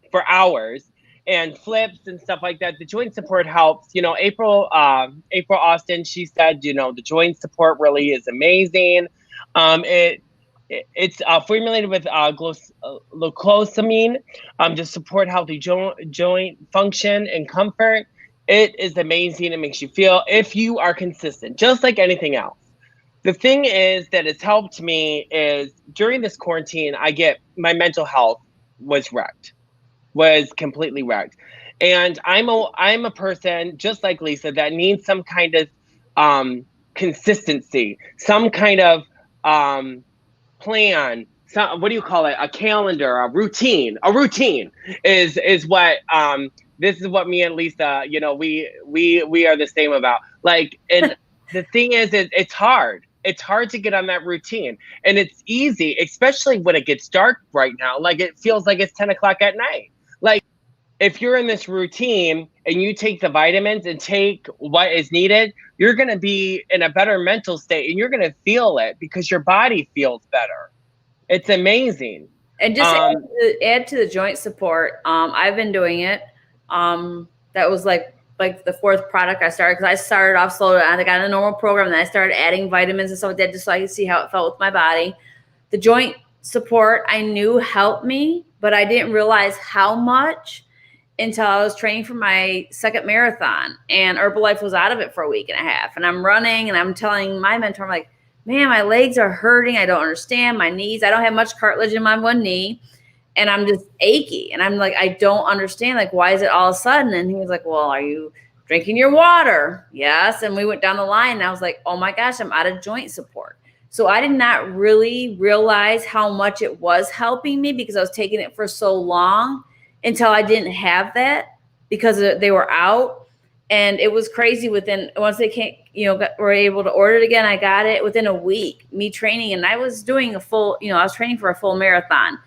A: for hours and flips and stuff like that. The joint support helps. April Austin, she said, the joint support really is amazing. It It's formulated with glucosamine to support healthy joint function and comfort. It is amazing. It makes you feel, if you are consistent, just like anything else. The thing is that it's helped me is during this quarantine, my mental health was wrecked, was completely wrecked. And I'm a person just like Lisa that needs some kind of consistency, some kind of plan. What do you call it? A calendar, a routine. A routine is what this is what me and Lisa, we are the same about. Like, and the thing is it's hard. It's hard to get on that routine. And it's easy, especially when it gets dark right now. Like, it feels like it's 10 o'clock at night. Like, if you're in this routine and you take the vitamins and take what is needed, you're going to be in a better mental state and you're going to feel it because your body feels better. It's amazing.
B: And just add to the joint support. I've been doing it. That was like the fourth product I started, because I started off slow. I got a normal program, and then I started adding vitamins and stuff like that just so I could see how it felt with my body. The joint support I knew helped me, but I didn't realize how much until I was training for my second marathon, and Herbalife was out of it for a week and a half. And I'm running, and I'm telling my mentor, I'm like, man, my legs are hurting. I don't understand my knees. I don't have much cartilage in my one knee, and I'm just achy. And I'm like, I don't understand. Like, why is it all of a sudden? And he was like, well, are you drinking your water? Yes. And we went down the line, and I was like, oh my gosh, I'm out of joint support. So I did not really realize how much it was helping me because I was taking it for so long until I didn't have that because they were out. And it was crazy. Once they came, were able to order it again, I got it within a week, me training. And I was doing I was training for a full marathon.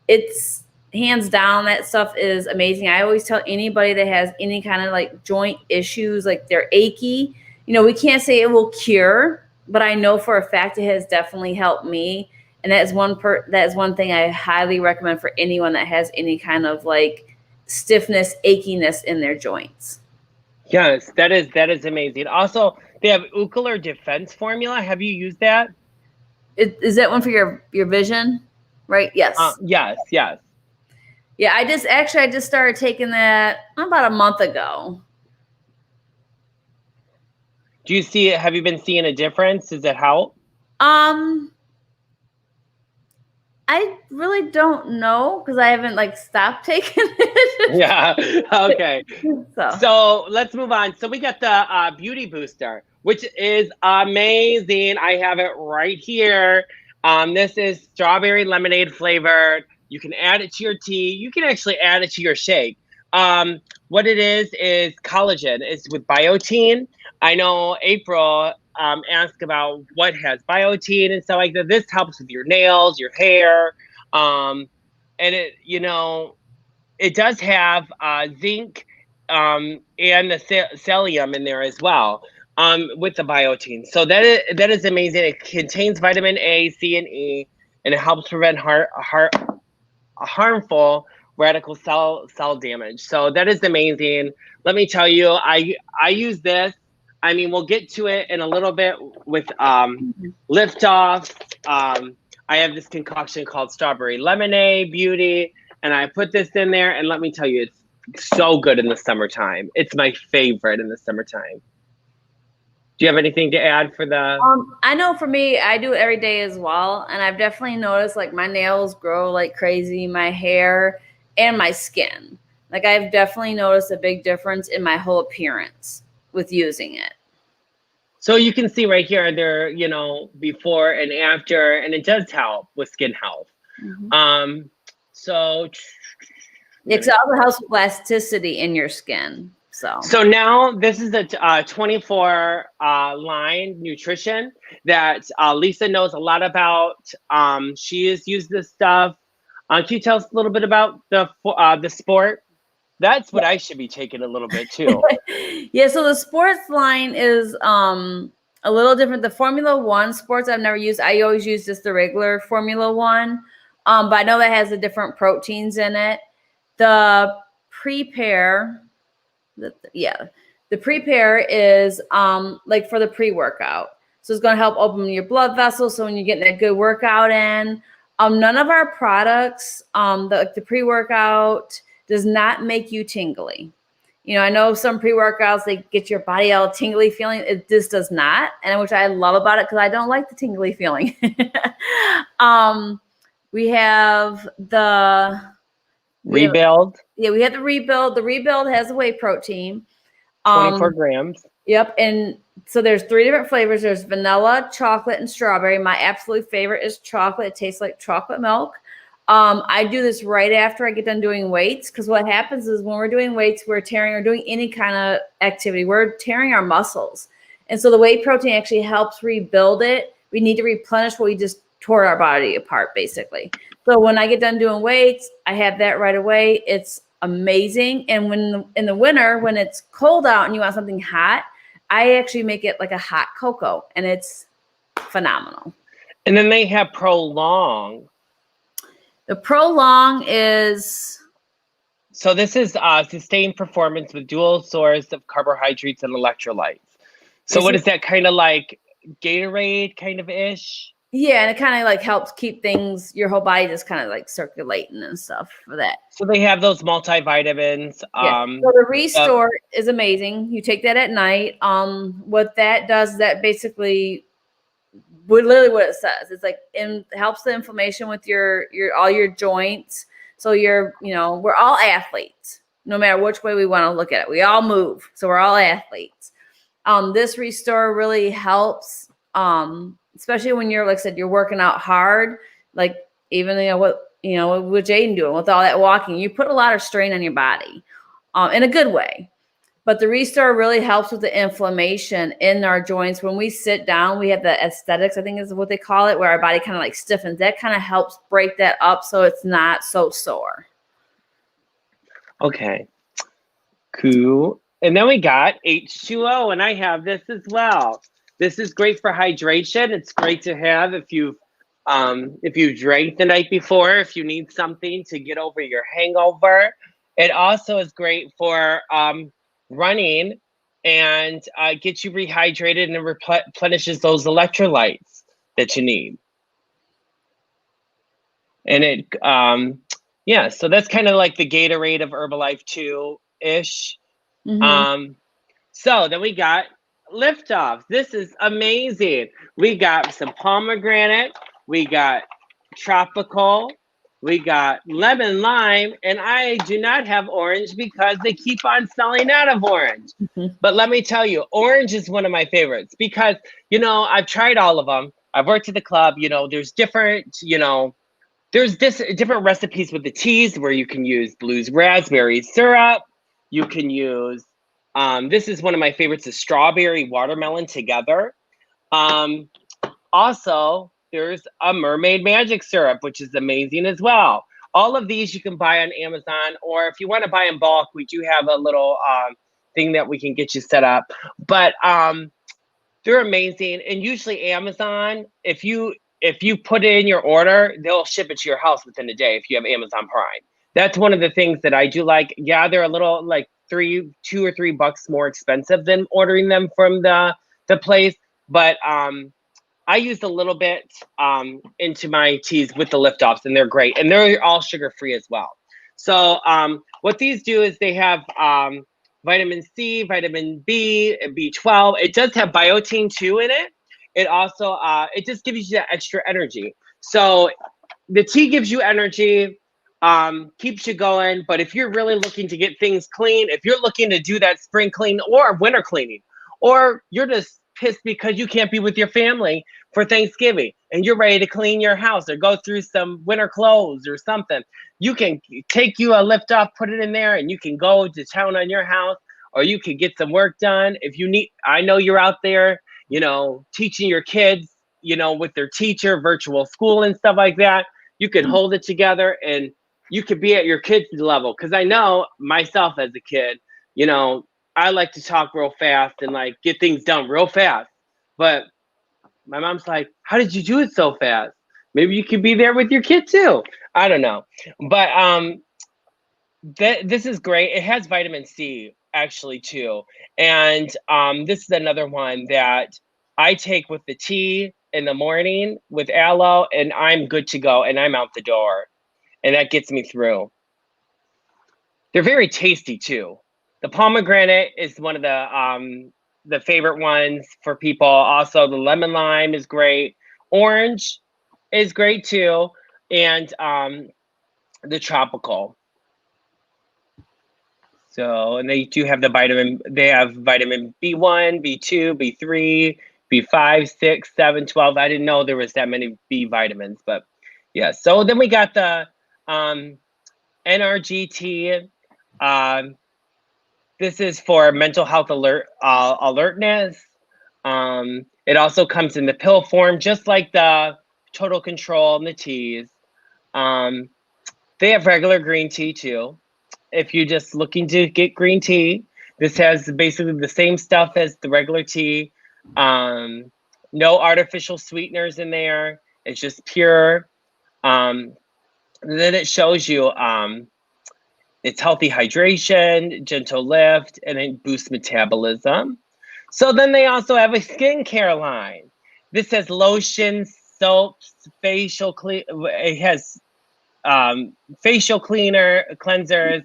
B: It's hands down, that stuff is amazing. I always tell anybody that has any kind of like joint issues, like they're achy, we can't say it will cure, but I know for a fact it has definitely helped me. And that is one thing I highly recommend for anyone that has any kind of like stiffness, achiness in their joints.
A: Yes, that is amazing. Also, they have Ocular Defense Formula. Have you used that?
B: Is that one for your vision? Right? Yes.
A: Yes.
B: Yeah, I just started taking that about a month ago.
A: Do you see it? Have you been seeing a difference? Does it help?
B: I really don't know because I haven't stopped taking it.
A: Yeah. Okay. So let's move on. So we got the Beauty Booster, which is amazing. I have it right here. This is strawberry lemonade flavored. You can add it to your tea. You can actually add it to your shake. What it is collagen. It's with biotin. I know April asked about what has biotin and stuff like that. This helps with your nails, your hair, and it it does have zinc and the psyllium in there as well with the biotin. So that is amazing. It contains vitamin A, C, and E, and it helps prevent harmful radical cell damage. So that is amazing. Let me tell you, I use this. I mean, we'll get to it in a little bit with Liftoff. I have this concoction called Strawberry Lemonade Beauty, and I put this in there, and let me tell you, it's so good in the summertime. It's my favorite in the summertime. Do you have anything to add for the?
B: I know for me, I do it every day as well, and I've definitely noticed my nails grow like crazy, my hair, and my skin. I've definitely noticed a big difference in my whole appearance with using it.
A: So you can see right here, there, before and after, and it does help with skin health. Mm-hmm. So
B: it also helps with elasticity in your skin.
A: So now this is a 24 line nutrition that Lisa knows a lot about. She has used this stuff. Can you tell us a little bit about the sport? That's what I should be taking a little bit too.
B: Yeah, so the sports line is a little different. The Formula One sports I've never used. I always use just the regular Formula One, but I know that has the different proteins in it. The Prepare, the Prepare is for the pre-workout. So it's going to help open your blood vessels. So when you're getting a good workout in, none of our products, the pre-workout does not make you tingly. You know, I know some pre-workouts, they get your body all tingly feeling. This does not, and which I love about it because I don't like the tingly feeling. We have the
A: Rebuild.
B: We have the Rebuild. The Rebuild has a whey protein.
A: 24 grams.
B: Yep. And so there's 3 different flavors. There's vanilla, chocolate, and strawberry. My absolute favorite is chocolate. It tastes like chocolate milk. I do this right after I get done doing weights, because what happens is when we're doing weights, we're tearing, or doing any kind of activity, we're tearing our muscles. And so the whey protein actually helps rebuild it. We need to replenish what we just tore our body apart, basically. So when I get done doing weights, I have that right away. It's amazing. And when in the winter, when it's cold out and you want something hot, I actually make it like a hot cocoa, and it's phenomenal.
A: And then they have Prolong.
B: The Prolong is...
A: So this is sustained performance with dual source of carbohydrates and electrolytes. So what is that, kind of like Gatorade kind of ish?
B: Yeah, and it kind of like helps keep things, your whole body just kind of like circulating and stuff for that.
A: So they have those multivitamins.
B: Yeah. So the Restore is amazing. You take that at night. What that does is that basically, literally what it says, it's like helps the inflammation with your all your joints. So we're all athletes, no matter which way we want to look at it. We all move, so we're all athletes. This Restore really helps. Especially when you're, like I said, you're working out hard, like even, what Jadein doing with all that walking, you put a lot of strain on your body, in a good way. But the Restore really helps with the inflammation in our joints. When we sit down, we have the aesthetics, I think is what they call it, where our body kind of like stiffens. That kind of helps break that up so it's not so sore.
A: Okay. Cool. And then we got H2O, and I have this as well. This is great for hydration. It's great to have if you drank the night before, if you need something to get over your hangover. It also is great for running and gets you rehydrated and replenishes those electrolytes that you need. And it, so that's kind of like the Gatorade of Herbalife 2-ish.
B: Mm-hmm.
A: So then we got Liftoff. This is amazing. We got some pomegranate, we got tropical, we got lemon lime, and I do not have orange because they keep on selling out of orange. Mm-hmm. But let me tell you, orange is one of my favorites because, I've tried all of them. I've worked at the club, there's different, there's different recipes with the teas where you can use Blue's raspberry syrup. You can use this is one of my favorites, is strawberry watermelon together. Also, there's a mermaid magic syrup, which is amazing as well. All of these you can buy on Amazon, or if you want to buy in bulk, we do have a little thing that we can get you set up. But they're amazing. And usually Amazon, if you put in your order, they'll ship it to your house within a day if you have Amazon Prime. That's one of the things that I do like. Yeah, they're a little like $2 or $3 more expensive than ordering them from the place, but I used a little bit into my teas with the Liftoffs, and they're great, and they're all sugar free as well. So what these do is they have vitamin C, vitamin B, and B12. It does have biotin too in it. It also it just gives you that extra energy. So the tea gives you energy. Keeps you going. But if you're really looking to get things clean, if you're looking to do that spring clean or winter cleaning, or you're just pissed because you can't be with your family for Thanksgiving and you're ready to clean your house or go through some winter clothes or something, you can take you a Liftoff, put it in there, and you can go to town on your house, or you can get some work done. If you need, I know you're out there, teaching your kids, with their teacher, virtual school and stuff like that. You can hold it together and you could be at your kids' level. Because I know myself as a kid, I like to talk real fast and like get things done real fast. But my mom's like, how did you do it so fast? Maybe you could be there with your kid too. I don't know. But this is great. It has vitamin C actually too. And this is another one that I take with the tea in the morning with aloe, and I'm good to go, and I'm out the door. And that gets me through. They're very tasty too. The pomegranate is one of the favorite ones for people. Also, the lemon lime is great. Orange is great too, and the tropical. So, and they do have the vitamin. They have vitamin B1, B2, B3, B5, 6, 7, 12. I didn't know there was that many B vitamins, but yeah. So then we got the NRGT. This is for mental health alertness. It also comes in the pill form, just like the Total Control and the teas. They have regular green tea too. If you're just looking to get green tea, this has basically the same stuff as the regular tea. No artificial sweeteners in there. It's just pure. Then it shows you it's healthy hydration, gentle lift, and it boosts metabolism. So then they also have a skincare line. This has lotions, soaps, facial clean. It has facial cleansers,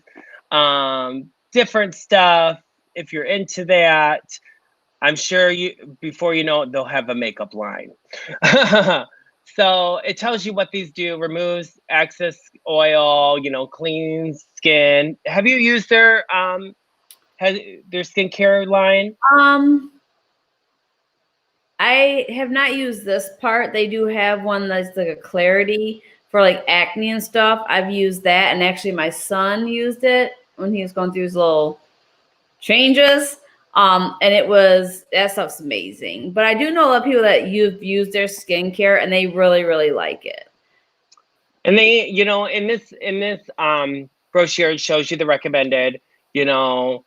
A: different stuff. If you're into that, I'm sure before you know it, they'll have a makeup line. So it tells you what these do: removes excess oil, cleans skin. Have you used their skincare line?
B: I have not used this part. They do have one that's like a clarity for like acne and stuff. I've used that, and actually my son used it when he was going through his little changes. And that stuff's amazing. But I do know a lot of people that you've used their skincare and they really, really like it.
A: And they, in this brochure, it shows you the recommended, in the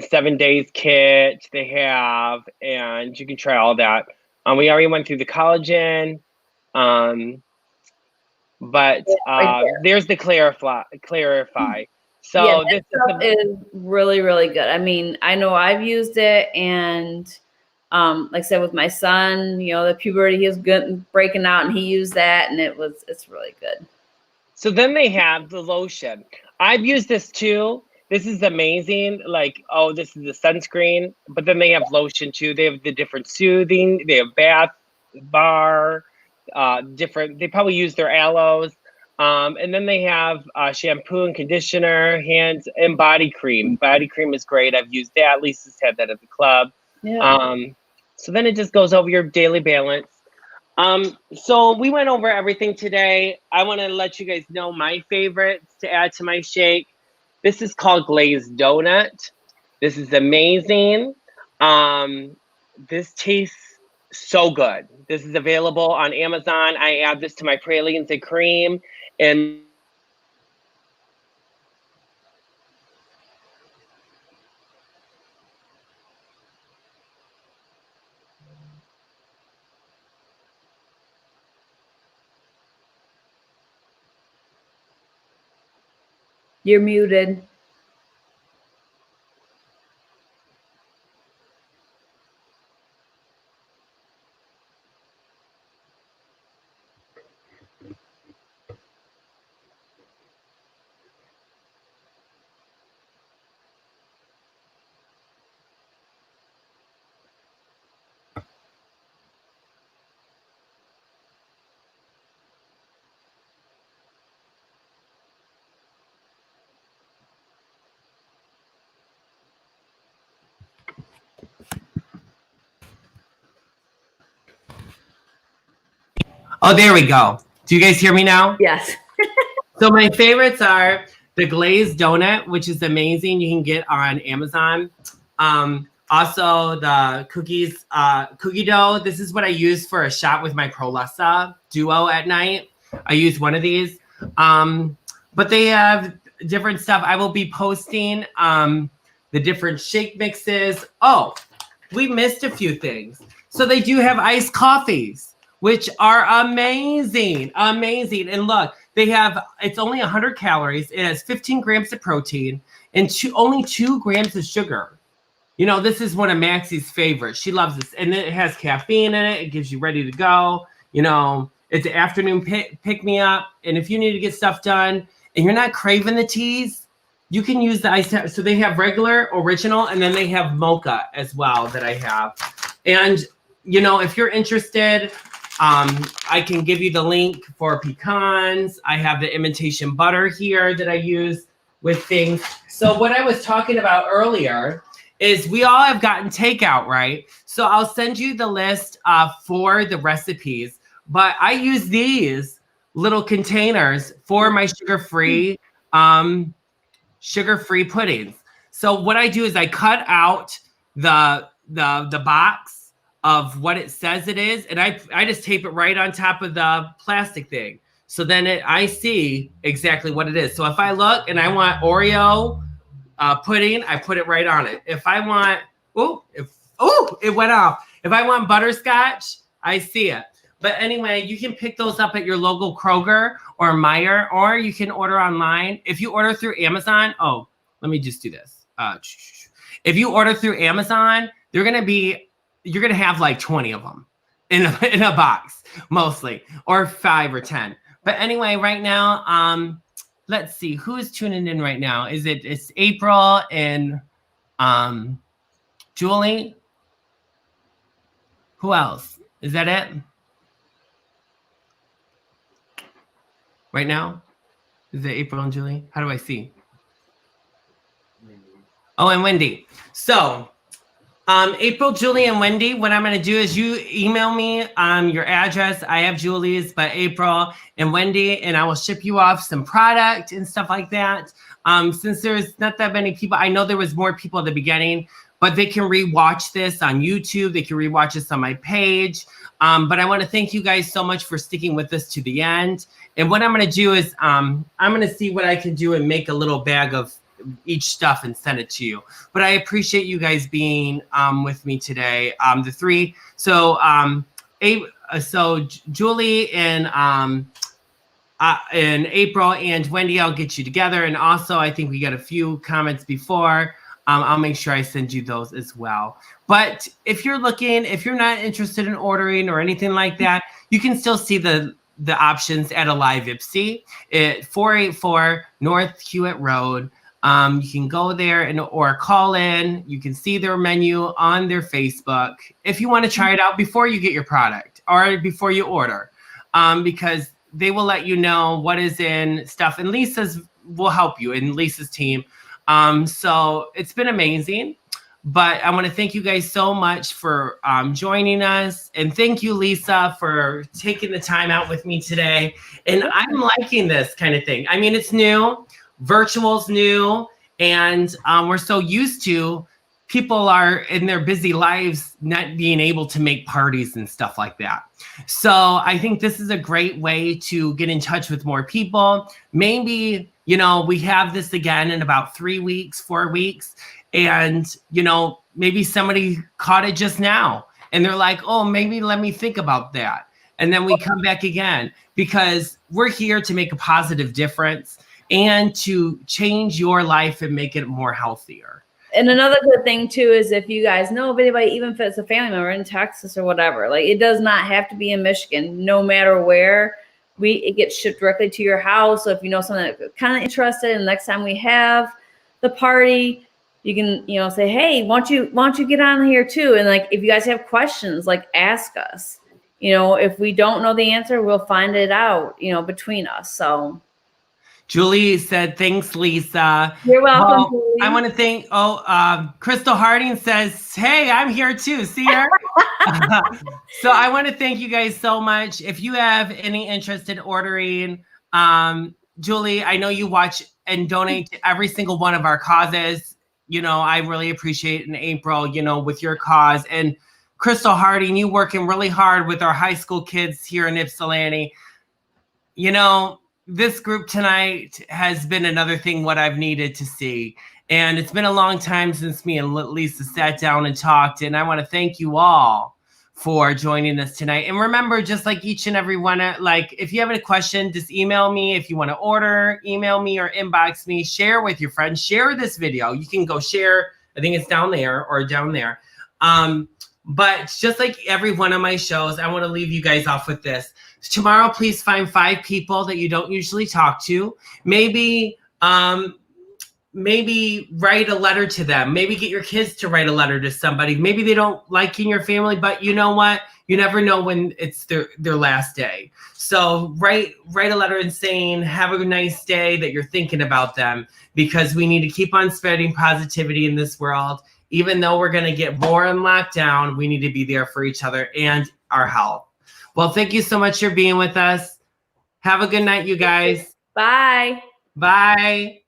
A: 7 days kit they have, and you can try all that. We already went through the collagen, but there's the clarify. So
B: this stuff is really, really good. I mean, I know I've used it, and like I said, with my son, the puberty, he was good breaking out, and he used that, and it's really good.
A: So then they have the lotion. I've used this too. This is amazing. Like, this is the sunscreen, but then they have lotion too. They have the different soothing. They have bath bar, different. They probably use their aloes. And then they have shampoo and conditioner, hands, and body cream. Body cream is great. I've used that. Lisa's had that at the club.
B: Yeah.
A: So then it just goes over your daily balance. So we went over everything today. I want to let you guys know my favorites to add to my shake. This is called glazed donut. This is amazing. This tastes so good. This is available on Amazon. I add this to my pralines and cream, and
B: You're muted.
A: oh, there we go. Do you guys hear me now?
B: Yes.
A: So my favorites are the glazed donut, which is amazing. You can get on Amazon. Also the cookies, cookie dough. This is what I use for a shot with my Prolessa Duo at night. I use one of these. But they have different stuff. I will be posting the different shake mixes. Oh, we missed a few things. So they do have iced coffees, which are amazing, amazing. And look, it's only 100 calories. It has 15 grams of protein and only 2 grams of sugar.
C: You know, this is one of Maxie's favorites. She loves this. And it has caffeine in it. It gives you ready to go. You know, it's an afternoon pick me up. And if you need to get stuff done and you're not craving the teas, you can use the iced. So they have regular, original, and then they have mocha as well that I have. And, you know, if you're interested, I can give you the link for pecans. I have the imitation butter here that I use with things. So what I was talking about earlier is we all have gotten takeout, right? So I'll send you the list for the recipes, but I use these little containers for my sugar-free puddings. So what I do is I cut out the box of what it says it is, and I just tape it right on top of the plastic thing. So then I see exactly what it is. So if I look and I want Oreo pudding, I put it right on it. If I want, it went off. If I want butterscotch, I see it. But anyway, you can pick those up at your local Kroger or Meijer, or you can order online. If you order through Amazon, let me just do this. If you order through Amazon, you're gonna have like 20 of them in a box, mostly, or 5 or 10. But anyway, right now, let's see who is tuning in right now. It's April and Julie. Who else? Is that it? Right now? Is it April and Julie? How do I see? Oh, and Wendy. So April, Julie, and Wendy, what I'm going to do is you email me your address. I have Julie's, but April and Wendy, and I will ship you off some product and stuff like that. Since there's not that many people, I know there was more people at the beginning, but they can rewatch this on YouTube. They can rewatch this on my page. But I want to thank you guys so much for sticking with us to the end. And what I'm going to do is I'm going to see what I can do and make a little bag of each stuff and send it to you. But I appreciate you guys being with me today. The three. So Julie and April and Wendy, I'll get you together. And also, I think we got a few comments before. I'll make sure I send you those as well. But if you're not interested in ordering or anything like that, you can still see the options at Alive Ipsy at 484 North Hewitt Road. You can go there or call in. You can see their menu on their Facebook if you want to try it out before you get your product or before you order, because they will let you know what is in stuff. And Lisa's will help you, and Lisa's team. So it's been amazing. But I want to thank you guys so much for joining us. And thank you, Lisa, for taking the time out with me today. And I'm liking this kind of thing. I mean, it's new. Virtual's new. And we're so used to people are in their busy lives not being able to make parties and stuff like that. So I think this is a great way to get in touch with more people. Maybe, we have this again in about 3 weeks, 4 weeks. And, maybe somebody caught it just now and they're like, oh, maybe let me think about that. And then we come back again because we're here to make a positive difference and to change your life and make it more healthier.
B: And another good thing too is if you guys know of anybody, even if it's a family member in Texas or whatever, like it does not have to be in Michigan, no matter where. It gets shipped directly to your house. So if you know someone that's kind of interested, and next time we have the party, you can, say, hey, why don't you get on here too? And like, if you guys have questions, like ask us, if we don't know the answer, we'll find it out, between us. So
C: Julie said, thanks, Lisa.
B: You're welcome. Julie.
C: I want to thank, Crystal Harding says, hey, I'm here too. See her? So I want to thank you guys so much. If you have any interest in ordering, Julie, I know you watch and donate to every single one of our causes. I really appreciate in April, with your cause. And Crystal Harding, you working really hard with our high school kids here in Ypsilanti. This group tonight has been another thing what I've needed to see. And it's been a long time since me and Lisa sat down and talked. And I want to thank you all for joining us tonight. And remember, just like each and every one, if you have any question, just email me. If you want to order, email me or inbox me, share with your friends, share this video. You can go share I think it's down there or down there. But just like every one of my shows, I want to leave you guys off with this. Tomorrow, please find 5 people that you don't usually talk to. Maybe write a letter to them. Maybe get your kids to write a letter to somebody. Maybe they don't like in your family, but you know what? You never know when it's their last day. So write a letter and saying, have a nice day, that you're thinking about them, because we need to keep on spreading positivity in this world. Even though we're going to get more in lockdown, we need to be there for each other and our health. Well, thank you so much for being with us. Have a good night, you guys.
B: Bye.
C: Bye.